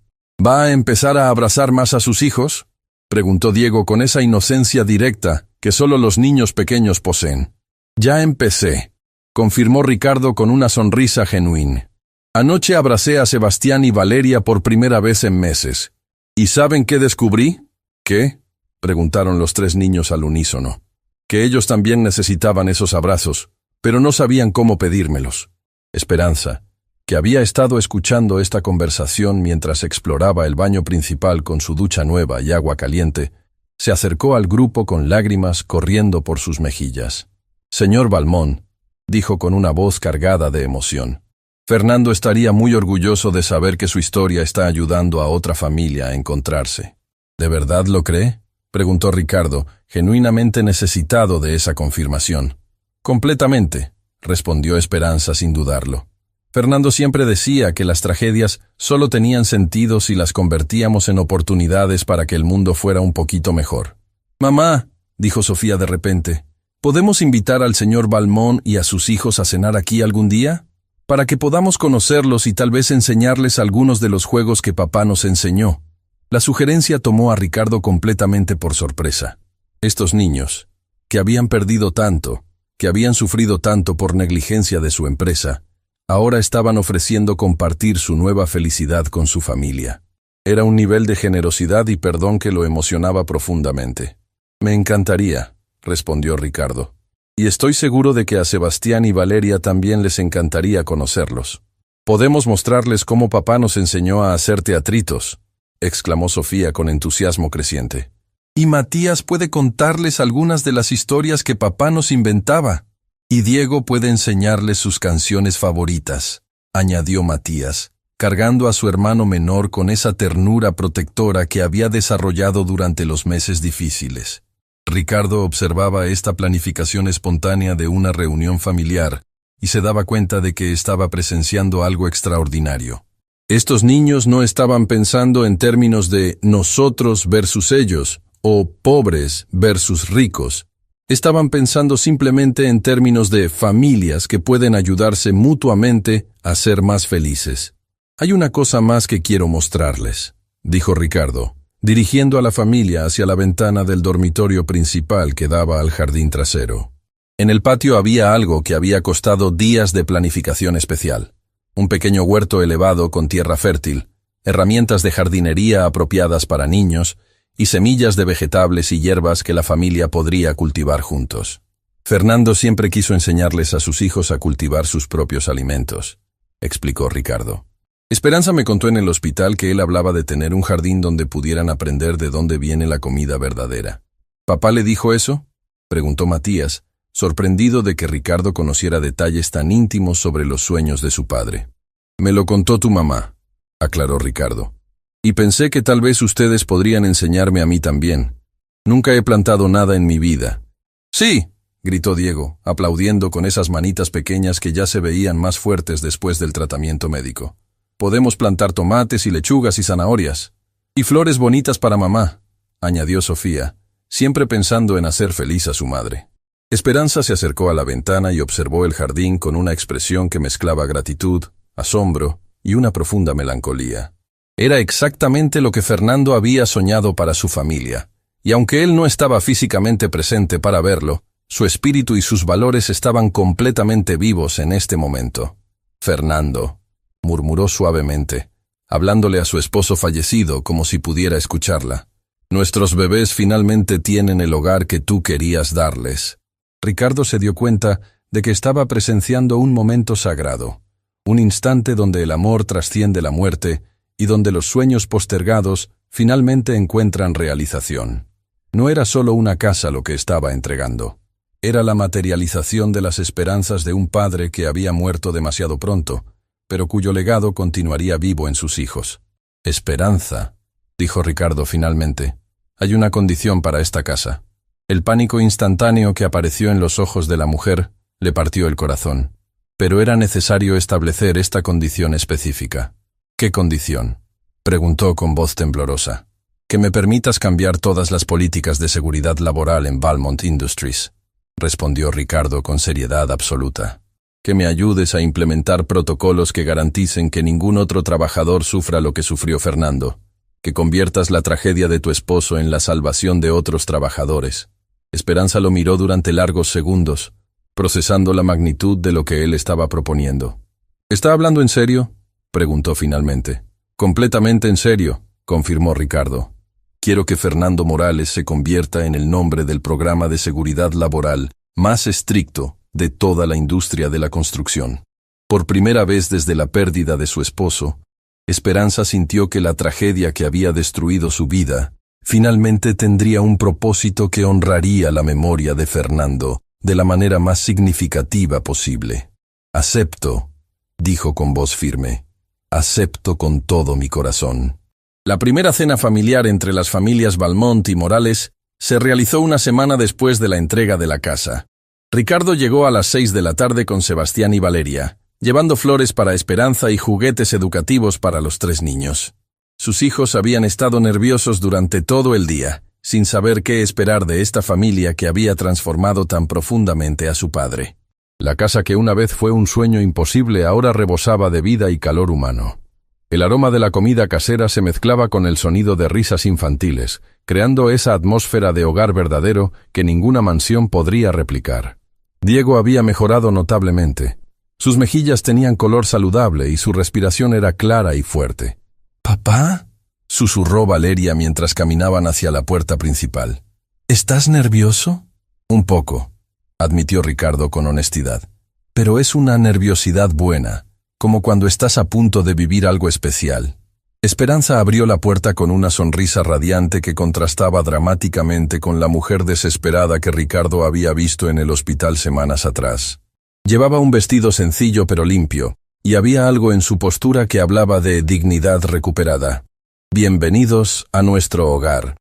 «¿Va a empezar a abrazar más a sus hijos?», preguntó Diego con esa inocencia directa que solo los niños pequeños poseen. «Ya empecé», confirmó Ricardo con una sonrisa genuina. «Anoche abracé a Sebastián y Valeria por primera vez en meses. ¿Y saben qué descubrí?». «¿Qué?», preguntaron los 3 niños al unísono. «Que ellos también necesitaban esos abrazos, pero no sabían cómo pedírmelos». Esperanza, que había estado escuchando esta conversación mientras exploraba el baño principal con su ducha nueva y agua caliente, se acercó al grupo con lágrimas corriendo por sus mejillas. «Señor Valmont», dijo con una voz cargada de emoción, «Fernando estaría muy orgulloso de saber que su historia está ayudando a otra familia a encontrarse». «¿De verdad lo cree?», preguntó Ricardo, genuinamente necesitado de esa confirmación. «Completamente», respondió Esperanza sin dudarlo. «Fernando siempre decía que las tragedias solo tenían sentido si las convertíamos en oportunidades para que el mundo fuera un poquito mejor». «Mamá», dijo Sofía de repente, «¿podemos invitar al señor Valmont y a sus hijos a cenar aquí algún día? Para que podamos conocerlos y tal vez enseñarles algunos de los juegos que papá nos enseñó». La sugerencia tomó a Ricardo completamente por sorpresa. Estos niños, que habían perdido tanto, que habían sufrido tanto por negligencia de su empresa, ahora estaban ofreciendo compartir su nueva felicidad con su familia. Era un nivel de generosidad y perdón que lo emocionaba profundamente. «Me encantaría», respondió Ricardo. «Y estoy seguro de que a Sebastián y Valeria también les encantaría conocerlos. Podemos mostrarles cómo papá nos enseñó a hacer teatritos», exclamó Sofía con entusiasmo creciente. «Y Matías puede contarles algunas de las historias que papá nos inventaba», Y Diego puede enseñarles sus canciones favoritas, añadió Matías, cargando a su hermano menor con esa ternura protectora que había desarrollado durante los meses difíciles. Ricardo observaba esta planificación espontánea de una reunión familiar y se daba cuenta de que estaba presenciando algo extraordinario. Estos niños no estaban pensando en términos de nosotros versus ellos, o pobres versus ricos. Estaban pensando simplemente en términos de familias que pueden ayudarse mutuamente a ser más felices. Hay una cosa más que quiero mostrarles, dijo Ricardo, dirigiendo a la familia hacia la ventana del dormitorio principal que daba al jardín trasero. En el patio había algo que había costado días de planificación especial. Un pequeño huerto elevado con tierra fértil, herramientas de jardinería apropiadas para niños y semillas de vegetables y hierbas que la familia podría cultivar juntos. Fernando siempre quiso enseñarles a sus hijos a cultivar sus propios alimentos, explicó Ricardo. Esperanza me contó en el hospital que él hablaba de tener un jardín donde pudieran aprender de dónde viene la comida verdadera. ¿Papá le dijo eso?, preguntó Matías, sorprendido de que Ricardo conociera detalles tan íntimos sobre los sueños de su padre. Me lo contó tu mamá, aclaró Ricardo. Y pensé que tal vez ustedes podrían enseñarme a mí también. Nunca he plantado nada en mi vida. Sí, gritó Diego, aplaudiendo con esas manitas pequeñas que ya se veían más fuertes después del tratamiento médico. Podemos plantar tomates y lechugas y zanahorias. Y flores bonitas para mamá, añadió Sofía, siempre pensando en hacer feliz a su madre. Esperanza se acercó a la ventana y observó el jardín con una expresión que mezclaba gratitud, asombro y una profunda melancolía. Era exactamente lo que Fernando había soñado para su familia, y aunque él no estaba físicamente presente para verlo, su espíritu y sus valores estaban completamente vivos en este momento. Fernando, murmuró suavemente, hablándole a su esposo fallecido como si pudiera escucharla. Nuestros bebés finalmente tienen el hogar que tú querías darles. Ricardo se dio cuenta de que estaba presenciando un momento sagrado, un instante donde el amor trasciende la muerte y donde los sueños postergados finalmente encuentran realización. No era solo una casa lo que estaba entregando. Era la materialización de las esperanzas de un padre que había muerto demasiado pronto, pero cuyo legado continuaría vivo en sus hijos. Esperanza, dijo Ricardo finalmente. Hay una condición para esta casa. El pánico instantáneo que apareció en los ojos de la mujer le partió el corazón. Pero era necesario establecer esta condición específica. ¿Qué condición?, preguntó con voz temblorosa. Que me permitas cambiar todas las políticas de seguridad laboral en Valmont Industries, respondió Ricardo con seriedad absoluta. Que me ayudes a implementar protocolos que garanticen que ningún otro trabajador sufra lo que sufrió Fernando. Que conviertas la tragedia de tu esposo en la salvación de otros trabajadores. Esperanza lo miró durante largos segundos, procesando la magnitud de lo que él estaba proponiendo. ¿Está hablando en serio?, preguntó finalmente. Completamente en serio, confirmó Ricardo. Quiero que Fernando Morales se convierta en el nombre del programa de seguridad laboral más estricto de toda la industria de la construcción. Por primera vez desde la pérdida de su esposo, Esperanza sintió que la tragedia que había destruido su vida finalmente tendría un propósito que honraría la memoria de Fernando de la manera más significativa posible. Acepto, dijo con voz firme. Acepto con todo mi corazón. La primera cena familiar entre las familias Valmont y Morales se realizó una semana después de la entrega de la casa. Ricardo llegó a las 6 de la tarde con Sebastián y Valeria, llevando flores para Esperanza y juguetes educativos para los 3 niños. Sus hijos habían estado nerviosos durante todo el día, sin saber qué esperar de esta familia que había transformado tan profundamente a su padre. La casa que una vez fue un sueño imposible ahora rebosaba de vida y calor humano. El aroma de la comida casera se mezclaba con el sonido de risas infantiles, creando esa atmósfera de hogar verdadero que ninguna mansión podría replicar. Diego había mejorado notablemente. Sus mejillas tenían color saludable y su respiración era clara y fuerte. «¿Papá?», susurró Valeria mientras caminaban hacia la puerta principal. «¿Estás nervioso?». «Un poco», admitió Ricardo con honestidad. «Pero es una nerviosidad buena, como cuando estás a punto de vivir algo especial». Esperanza abrió la puerta con una sonrisa radiante que contrastaba dramáticamente con la mujer desesperada que Ricardo había visto en el hospital semanas atrás. Llevaba un vestido sencillo pero limpio, y había algo en su postura que hablaba de dignidad recuperada. «Bienvenidos a nuestro hogar»,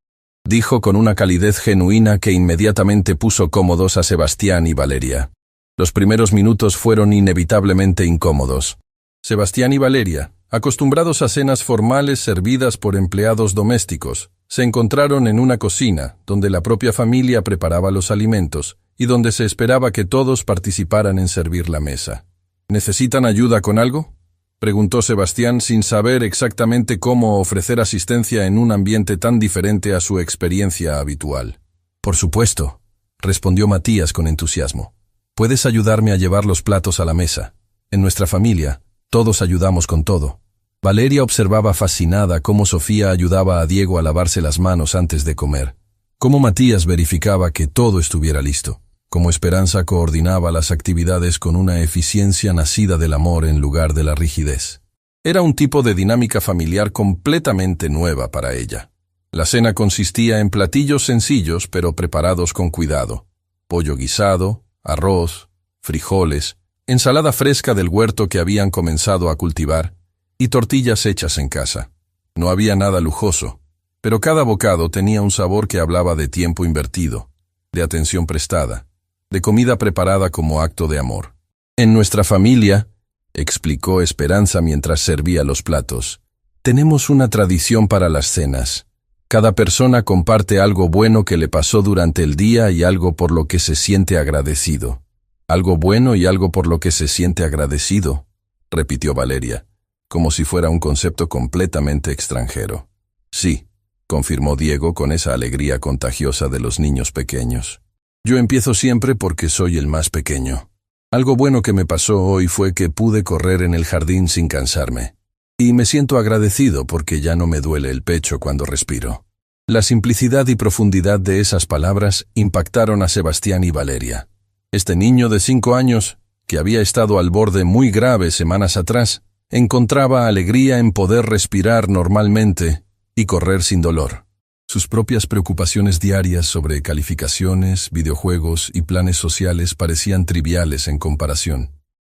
dijo con una calidez genuina que inmediatamente puso cómodos a Sebastián y Valeria. Los primeros minutos fueron inevitablemente incómodos. Sebastián y Valeria, acostumbrados a cenas formales servidas por empleados domésticos, se encontraron en una cocina donde la propia familia preparaba los alimentos y donde se esperaba que todos participaran en servir la mesa. «¿Necesitan ayuda con algo?», preguntó Sebastián sin saber exactamente cómo ofrecer asistencia en un ambiente tan diferente a su experiencia habitual. «Por supuesto», respondió Matías con entusiasmo. «Puedes ayudarme a llevar los platos a la mesa. En nuestra familia, todos ayudamos con todo». Valeria observaba fascinada cómo Sofía ayudaba a Diego a lavarse las manos antes de comer, cómo Matías verificaba que todo estuviera listo, cómo Esperanza coordinaba las actividades con una eficiencia nacida del amor en lugar de la rigidez. Era un tipo de dinámica familiar completamente nueva para ella. La cena consistía en platillos sencillos pero preparados con cuidado: pollo guisado, arroz, frijoles, ensalada fresca del huerto que habían comenzado a cultivar, y tortillas hechas en casa. No había nada lujoso, pero cada bocado tenía un sabor que hablaba de tiempo invertido, de atención prestada, de comida preparada como acto de amor. «En nuestra familia», explicó Esperanza mientras servía los platos, «tenemos una tradición para las cenas. Cada persona comparte algo bueno que le pasó durante el día y algo por lo que se siente agradecido». «Algo bueno y algo por lo que se siente agradecido», repitió Valeria, como si fuera un concepto completamente extranjero. «Sí», confirmó Diego con esa alegría contagiosa de los niños pequeños. «Yo empiezo siempre porque soy el más pequeño. Algo bueno que me pasó hoy fue que pude correr en el jardín sin cansarme. Y me siento agradecido porque ya no me duele el pecho cuando respiro». La simplicidad y profundidad de esas palabras impactaron a Sebastián y Valeria. Este niño de 5 años, que había estado al borde muy grave semanas atrás, encontraba alegría en poder respirar normalmente y correr sin dolor. Sus propias preocupaciones diarias sobre calificaciones, videojuegos y planes sociales parecían triviales en comparación.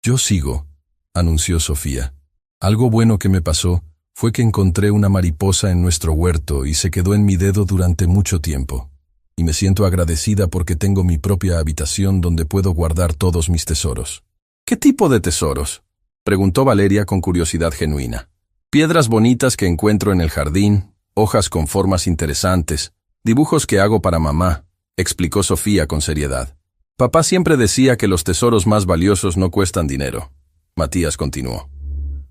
«Yo sigo», anunció Sofía. «Algo bueno que me pasó fue que encontré una mariposa en nuestro huerto y se quedó en mi dedo durante mucho tiempo. Y me siento agradecida porque tengo mi propia habitación donde puedo guardar todos mis tesoros». «¿Qué tipo de tesoros?», preguntó Valeria con curiosidad genuina. «Piedras bonitas que encuentro en el jardín, hojas con formas interesantes, dibujos que hago para mamá», explicó Sofía con seriedad. «Papá siempre decía que los tesoros más valiosos no cuestan dinero». Matías continuó.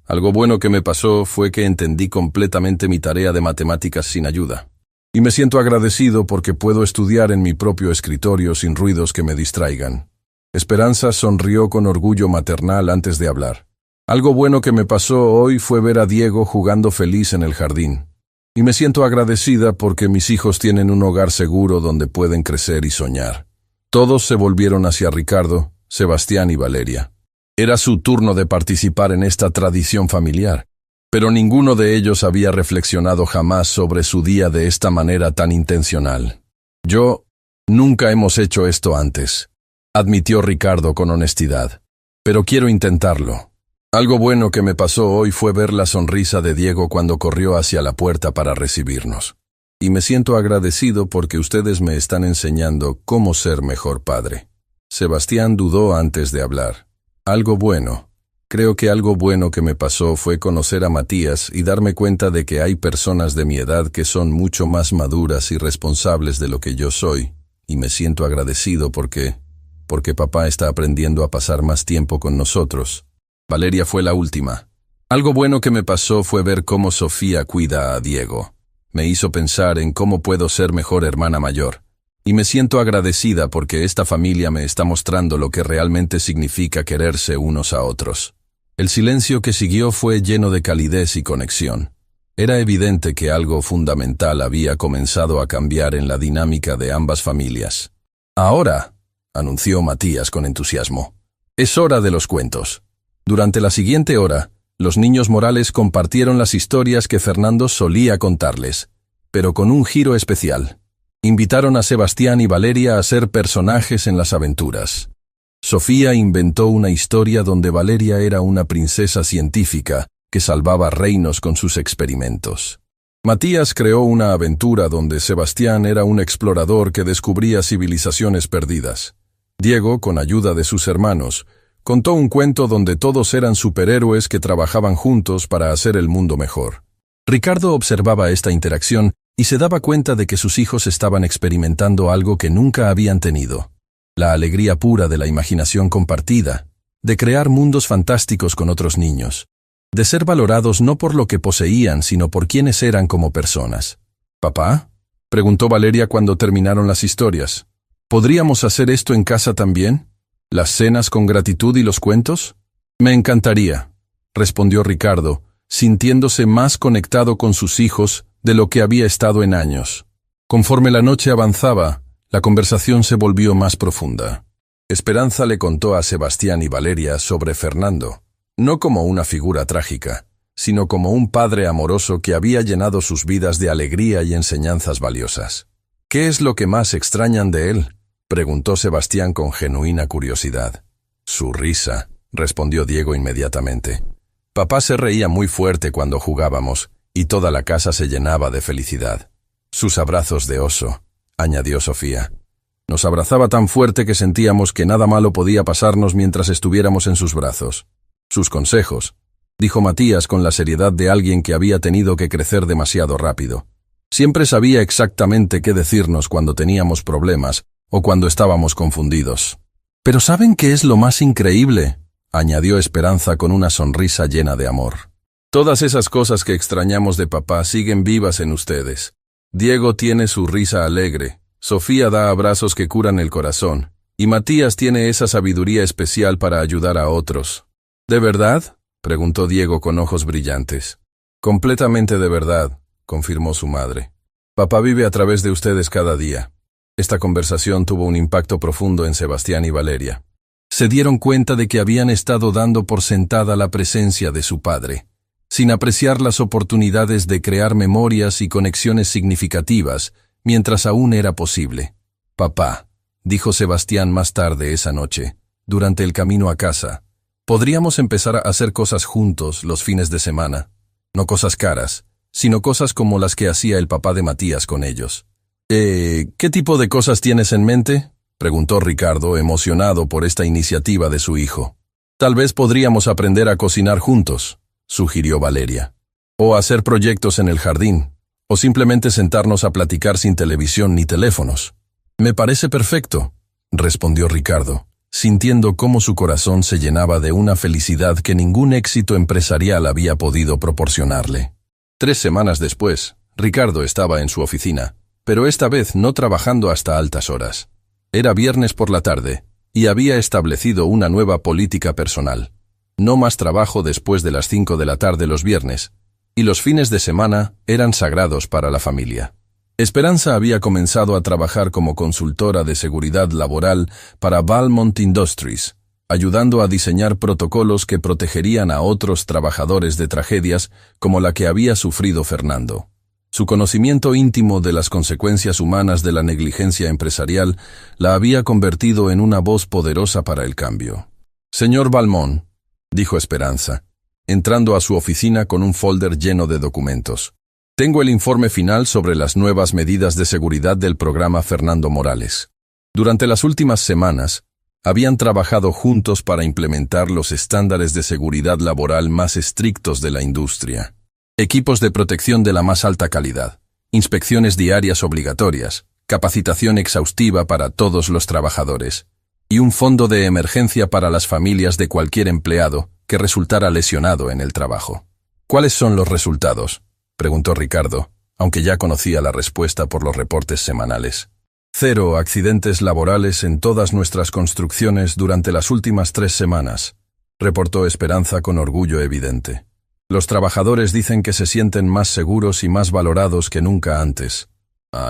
«Algo bueno que me pasó fue que entendí completamente mi tarea de matemáticas sin ayuda. Y me siento agradecido porque puedo estudiar en mi propio escritorio sin ruidos que me distraigan». Esperanza sonrió con orgullo maternal antes de hablar. «Algo bueno que me pasó hoy fue ver a Diego jugando feliz en el jardín. Y me siento agradecida porque mis hijos tienen un hogar seguro donde pueden crecer y soñar». Todos se volvieron hacia Ricardo, Sebastián y Valeria. Era su turno de participar en esta tradición familiar, pero ninguno de ellos había reflexionado jamás sobre su día de esta manera tan intencional. «Nunca hemos hecho esto antes», admitió Ricardo con honestidad, «pero quiero intentarlo. Algo bueno que me pasó hoy fue ver la sonrisa de Diego cuando corrió hacia la puerta para recibirnos. Y me siento agradecido porque ustedes me están enseñando cómo ser mejor padre». Sebastián dudó antes de hablar. «Algo bueno. Creo que algo bueno que me pasó fue conocer a Matías y darme cuenta de que hay personas de mi edad que son mucho más maduras y responsables de lo que yo soy, y me siento agradecido porque papá está aprendiendo a pasar más tiempo con nosotros». Valeria fue la última. «Algo bueno que me pasó fue ver cómo Sofía cuida a Diego. Me hizo pensar en cómo puedo ser mejor hermana mayor. Y me siento agradecida porque esta familia me está mostrando lo que realmente significa quererse unos a otros». El silencio que siguió fue lleno de calidez y conexión. Era evidente que algo fundamental había comenzado a cambiar en la dinámica de ambas familias. «Ahora», anunció Matías con entusiasmo, «es hora de los cuentos». Durante la siguiente hora, los niños Morales compartieron las historias que Fernando solía contarles, pero con un giro especial. Invitaron a Sebastián y Valeria a ser personajes en las aventuras. Sofía inventó una historia donde Valeria era una princesa científica que salvaba reinos con sus experimentos. Matías creó una aventura donde Sebastián era un explorador que descubría civilizaciones perdidas. Diego, con ayuda de sus hermanos, contó un cuento donde todos eran superhéroes que trabajaban juntos para hacer el mundo mejor. Ricardo observaba esta interacción y se daba cuenta de que sus hijos estaban experimentando algo que nunca habían tenido. La alegría pura de la imaginación compartida, de crear mundos fantásticos con otros niños, de ser valorados no por lo que poseían, sino por quienes eran como personas. «¿Papá?», preguntó Valeria cuando terminaron las historias. «¿Podríamos hacer esto en casa también? ¿Las cenas con gratitud y los cuentos?» «Me encantaría», respondió Ricardo, sintiéndose más conectado con sus hijos de lo que había estado en años. Conforme la noche avanzaba, la conversación se volvió más profunda. Esperanza le contó a Sebastián y Valeria sobre Fernando, no como una figura trágica, sino como un padre amoroso que había llenado sus vidas de alegría y enseñanzas valiosas. «¿Qué es lo que más extrañan de él?», preguntó Sebastián con genuina curiosidad. «Su risa», respondió Diego inmediatamente. «Papá se reía muy fuerte cuando jugábamos, y toda la casa se llenaba de felicidad. Sus abrazos de oso», añadió Sofía. «Nos abrazaba tan fuerte que sentíamos que nada malo podía pasarnos mientras estuviéramos en sus brazos. Sus consejos», dijo Matías con la seriedad de alguien que había tenido que crecer demasiado rápido. «Siempre sabía exactamente qué decirnos cuando teníamos problemas o cuando estábamos confundidos». «Pero ¿saben qué es lo más increíble?», añadió Esperanza con una sonrisa llena de amor. «Todas esas cosas que extrañamos de papá siguen vivas en ustedes. Diego tiene su risa alegre, Sofía da abrazos que curan el corazón, y Matías tiene esa sabiduría especial para ayudar a otros». «¿De verdad?», preguntó Diego con ojos brillantes. «Completamente de verdad», confirmó su madre. «Papá vive a través de ustedes cada día». Esta conversación tuvo un impacto profundo en Sebastián y Valeria. Se dieron cuenta de que habían estado dando por sentada la presencia de su padre, sin apreciar las oportunidades de crear memorias y conexiones significativas, mientras aún era posible. «Papá», dijo Sebastián más tarde esa noche, durante el camino a casa, «podríamos empezar a hacer cosas juntos los fines de semana. No cosas caras, sino cosas como las que hacía el papá de Matías con ellos». «¿Qué tipo de cosas tienes en mente?», preguntó Ricardo, emocionado por esta iniciativa de su hijo. «Tal vez podríamos aprender a cocinar juntos», sugirió Valeria. «O hacer proyectos en el jardín, o simplemente sentarnos a platicar sin televisión ni teléfonos». «Me parece perfecto», respondió Ricardo, sintiendo cómo su corazón se llenaba de una felicidad que ningún éxito empresarial había podido proporcionarle. 3 semanas después, Ricardo estaba en su oficina, pero esta vez no trabajando hasta altas horas. Era viernes por la tarde, y había establecido una nueva política personal. No más trabajo después de las 5 de la tarde los viernes, y los fines de semana eran sagrados para la familia. Esperanza había comenzado a trabajar como consultora de seguridad laboral para Valmont Industries, ayudando a diseñar protocolos que protegerían a otros trabajadores de tragedias como la que había sufrido Fernando. Su conocimiento íntimo de las consecuencias humanas de la negligencia empresarial la había convertido en una voz poderosa para el cambio. «Señor Valmont», dijo Esperanza, entrando a su oficina con un folder lleno de documentos. «Tengo el informe final sobre las nuevas medidas de seguridad del programa Fernando Morales. Durante las últimas semanas, habían trabajado juntos para implementar los estándares de seguridad laboral más estrictos de la industria. Equipos de protección de la más alta calidad, inspecciones diarias obligatorias, capacitación exhaustiva para todos los trabajadores, y un fondo de emergencia para las familias de cualquier empleado que resultara lesionado en el trabajo». «¿Cuáles son los resultados?», preguntó Ricardo, aunque ya conocía la respuesta por los reportes semanales. 0 accidentes laborales en todas nuestras construcciones durante las últimas 3 semanas, reportó Esperanza con orgullo evidente. Los trabajadores dicen que se sienten más seguros y más valorados que nunca antes.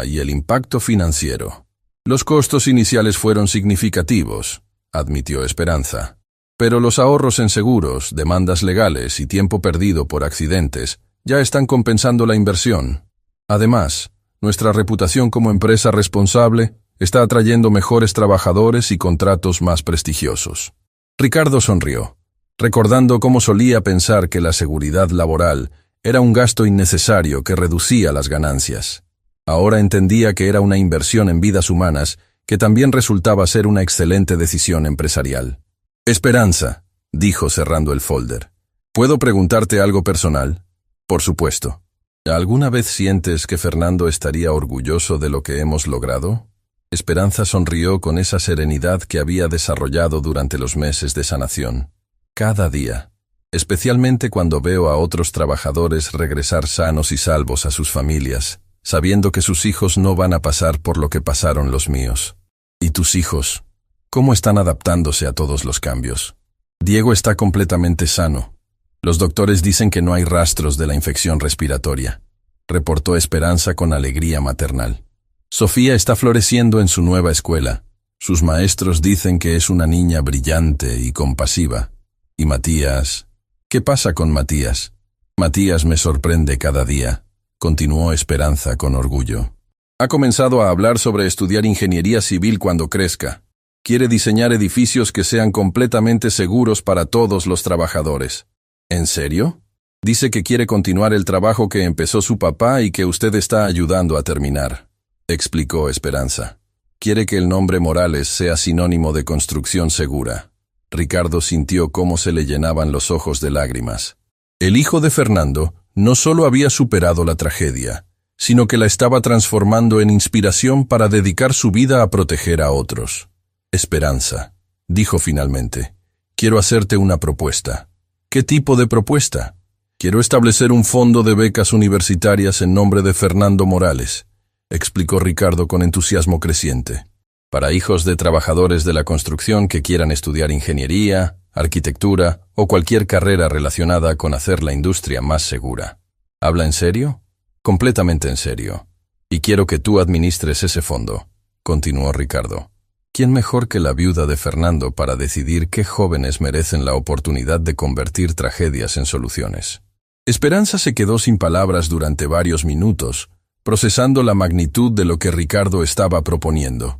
Y el impacto financiero. Los costos iniciales fueron significativos, admitió Esperanza. Pero los ahorros en seguros, demandas legales y tiempo perdido por accidentes ya están compensando la inversión. Además, nuestra reputación como empresa responsable Está atrayendo mejores trabajadores y contratos más prestigiosos. Ricardo sonrió, recordando cómo solía pensar que la seguridad laboral era un gasto innecesario que reducía las ganancias. Ahora entendía que era una inversión en vidas humanas que también resultaba ser una excelente decisión empresarial. Esperanza, dijo cerrando el folder. ¿Puedo preguntarte algo personal? Por supuesto. ¿Alguna vez sientes que Fernando estaría orgulloso de lo que hemos logrado? Esperanza sonrió con esa serenidad que había desarrollado durante los meses de sanación. Cada día, especialmente cuando veo a otros trabajadores regresar sanos y salvos a sus familias, sabiendo que sus hijos no van a pasar por lo que pasaron los míos. ¿Y tus hijos? ¿Cómo están adaptándose a todos los cambios? Diego está completamente sano. Los doctores dicen que no hay rastros de la infección respiratoria, reportó Esperanza con alegría maternal. Sofía está floreciendo en su nueva escuela. Sus maestros dicen que es una niña brillante y compasiva. ¿Y Matías? ¿Qué pasa con Matías? Matías me sorprende cada día, continuó Esperanza con orgullo. Ha comenzado a hablar sobre estudiar ingeniería civil cuando crezca. Quiere diseñar edificios que sean completamente seguros para todos los trabajadores. ¿En serio? Dice que quiere continuar el trabajo que empezó su papá y que usted está ayudando a terminar, explicó Esperanza. Quiere que el nombre Morales sea sinónimo de construcción segura. Ricardo sintió cómo se le llenaban los ojos de lágrimas. El hijo de Fernando no solo había superado la tragedia, sino que la estaba transformando en inspiración para dedicar su vida a proteger a otros. Esperanza, dijo finalmente, quiero hacerte una propuesta. ¿Qué tipo de propuesta? Quiero establecer un fondo de becas universitarias en nombre de Fernando Morales, explicó Ricardo con entusiasmo creciente, para hijos de trabajadores de la construcción que quieran estudiar ingeniería, arquitectura o cualquier carrera relacionada con hacer la industria más segura. ¿Habla en serio? Completamente en serio. Y quiero que tú administres ese fondo, continuó Ricardo. ¿Quién mejor que la viuda de Fernando para decidir qué jóvenes merecen la oportunidad de convertir tragedias en soluciones? Esperanza se quedó sin palabras durante varios minutos, procesando la magnitud de lo que Ricardo estaba proponiendo.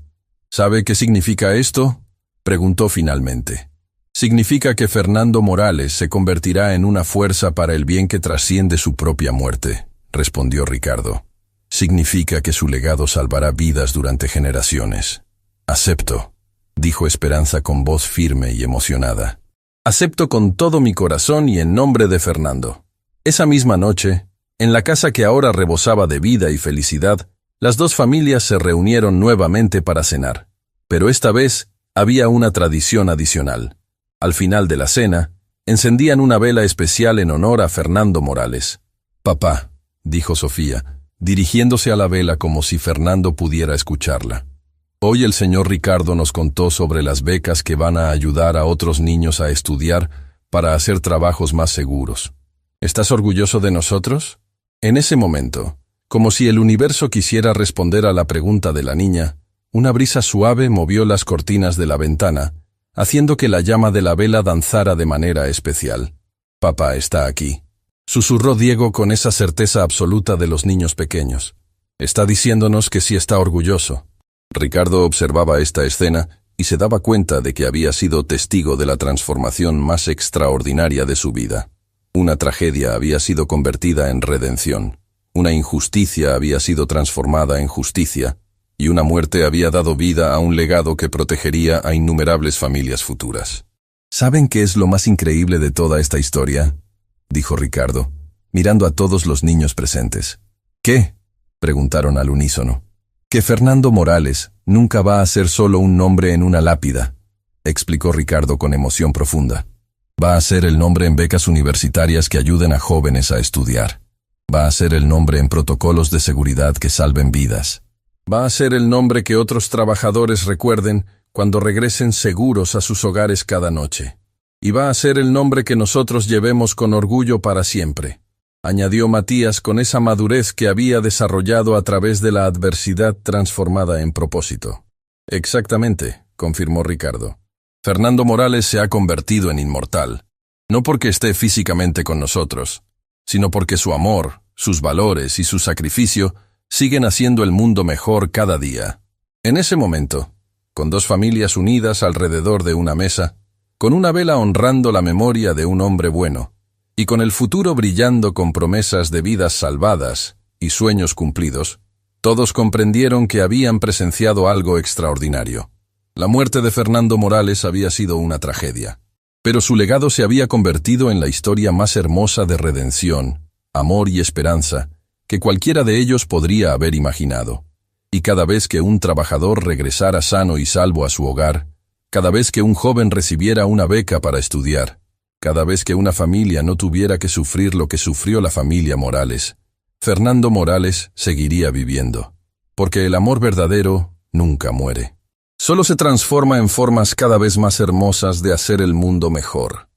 ¿Sabe qué significa esto? Preguntó finalmente. Significa que Fernando Morales se convertirá en una fuerza para el bien que trasciende su propia muerte, respondió Ricardo. Significa que su legado salvará vidas durante generaciones. Acepto, dijo Esperanza con voz firme y emocionada. Acepto con todo mi corazón y en nombre de Fernando. Esa misma noche, en la casa que ahora rebosaba de vida y felicidad, las dos familias se reunieron nuevamente para cenar. Pero esta vez había una tradición adicional. Al final de la cena, encendían una vela especial en honor a Fernando Morales. Papá, dijo Sofía, dirigiéndose a la vela como si Fernando pudiera escucharla. Hoy el señor Ricardo nos contó sobre las becas que van a ayudar a otros niños a estudiar para hacer trabajos más seguros. ¿Estás orgulloso de nosotros? En ese momento, como si el universo quisiera responder a la pregunta de la niña, una brisa suave movió las cortinas de la ventana, haciendo que la llama de la vela danzara de manera especial. Papá está aquí, susurró Diego con esa certeza absoluta de los niños pequeños. Está diciéndonos que sí está orgulloso. Ricardo observaba esta escena y se daba cuenta de que había sido testigo de la transformación más extraordinaria de su vida. Una tragedia había sido convertida en redención, una injusticia había sido transformada en justicia, y una muerte había dado vida a un legado que protegería a innumerables familias futuras. ¿Saben qué es lo más increíble de toda esta historia?, dijo Ricardo, mirando a todos los niños presentes. ¿Qué?, preguntaron al unísono. Que Fernando Morales nunca va a ser solo un nombre en una lápida, explicó Ricardo con emoción profunda. Va a ser el nombre en becas universitarias que ayuden a jóvenes a estudiar. Va a ser el nombre en protocolos de seguridad que salven vidas. Va a ser el nombre que otros trabajadores recuerden cuando regresen seguros a sus hogares cada noche. Y va a ser el nombre que nosotros llevemos con orgullo para siempre, añadió Matías con esa madurez que había desarrollado a través de la adversidad transformada en propósito. Exactamente, confirmó Ricardo. Fernando Morales se ha convertido en inmortal, no porque esté físicamente con nosotros, sino porque su amor, sus valores y su sacrificio siguen haciendo el mundo mejor cada día. En ese momento, con dos familias unidas alrededor de una mesa, con una vela honrando la memoria de un hombre bueno, y con el futuro brillando con promesas de vidas salvadas y sueños cumplidos, todos comprendieron que habían presenciado algo extraordinario. La muerte de Fernando Morales había sido una tragedia, pero su legado se había convertido en la historia más hermosa de redención, amor y esperanza que cualquiera de ellos podría haber imaginado. Y cada vez que un trabajador regresara sano y salvo a su hogar, cada vez que un joven recibiera una beca para estudiar, cada vez que una familia no tuviera que sufrir lo que sufrió la familia Morales, Fernando Morales seguiría viviendo, porque el amor verdadero nunca muere. Solo se transforma en formas cada vez más hermosas de hacer el mundo mejor.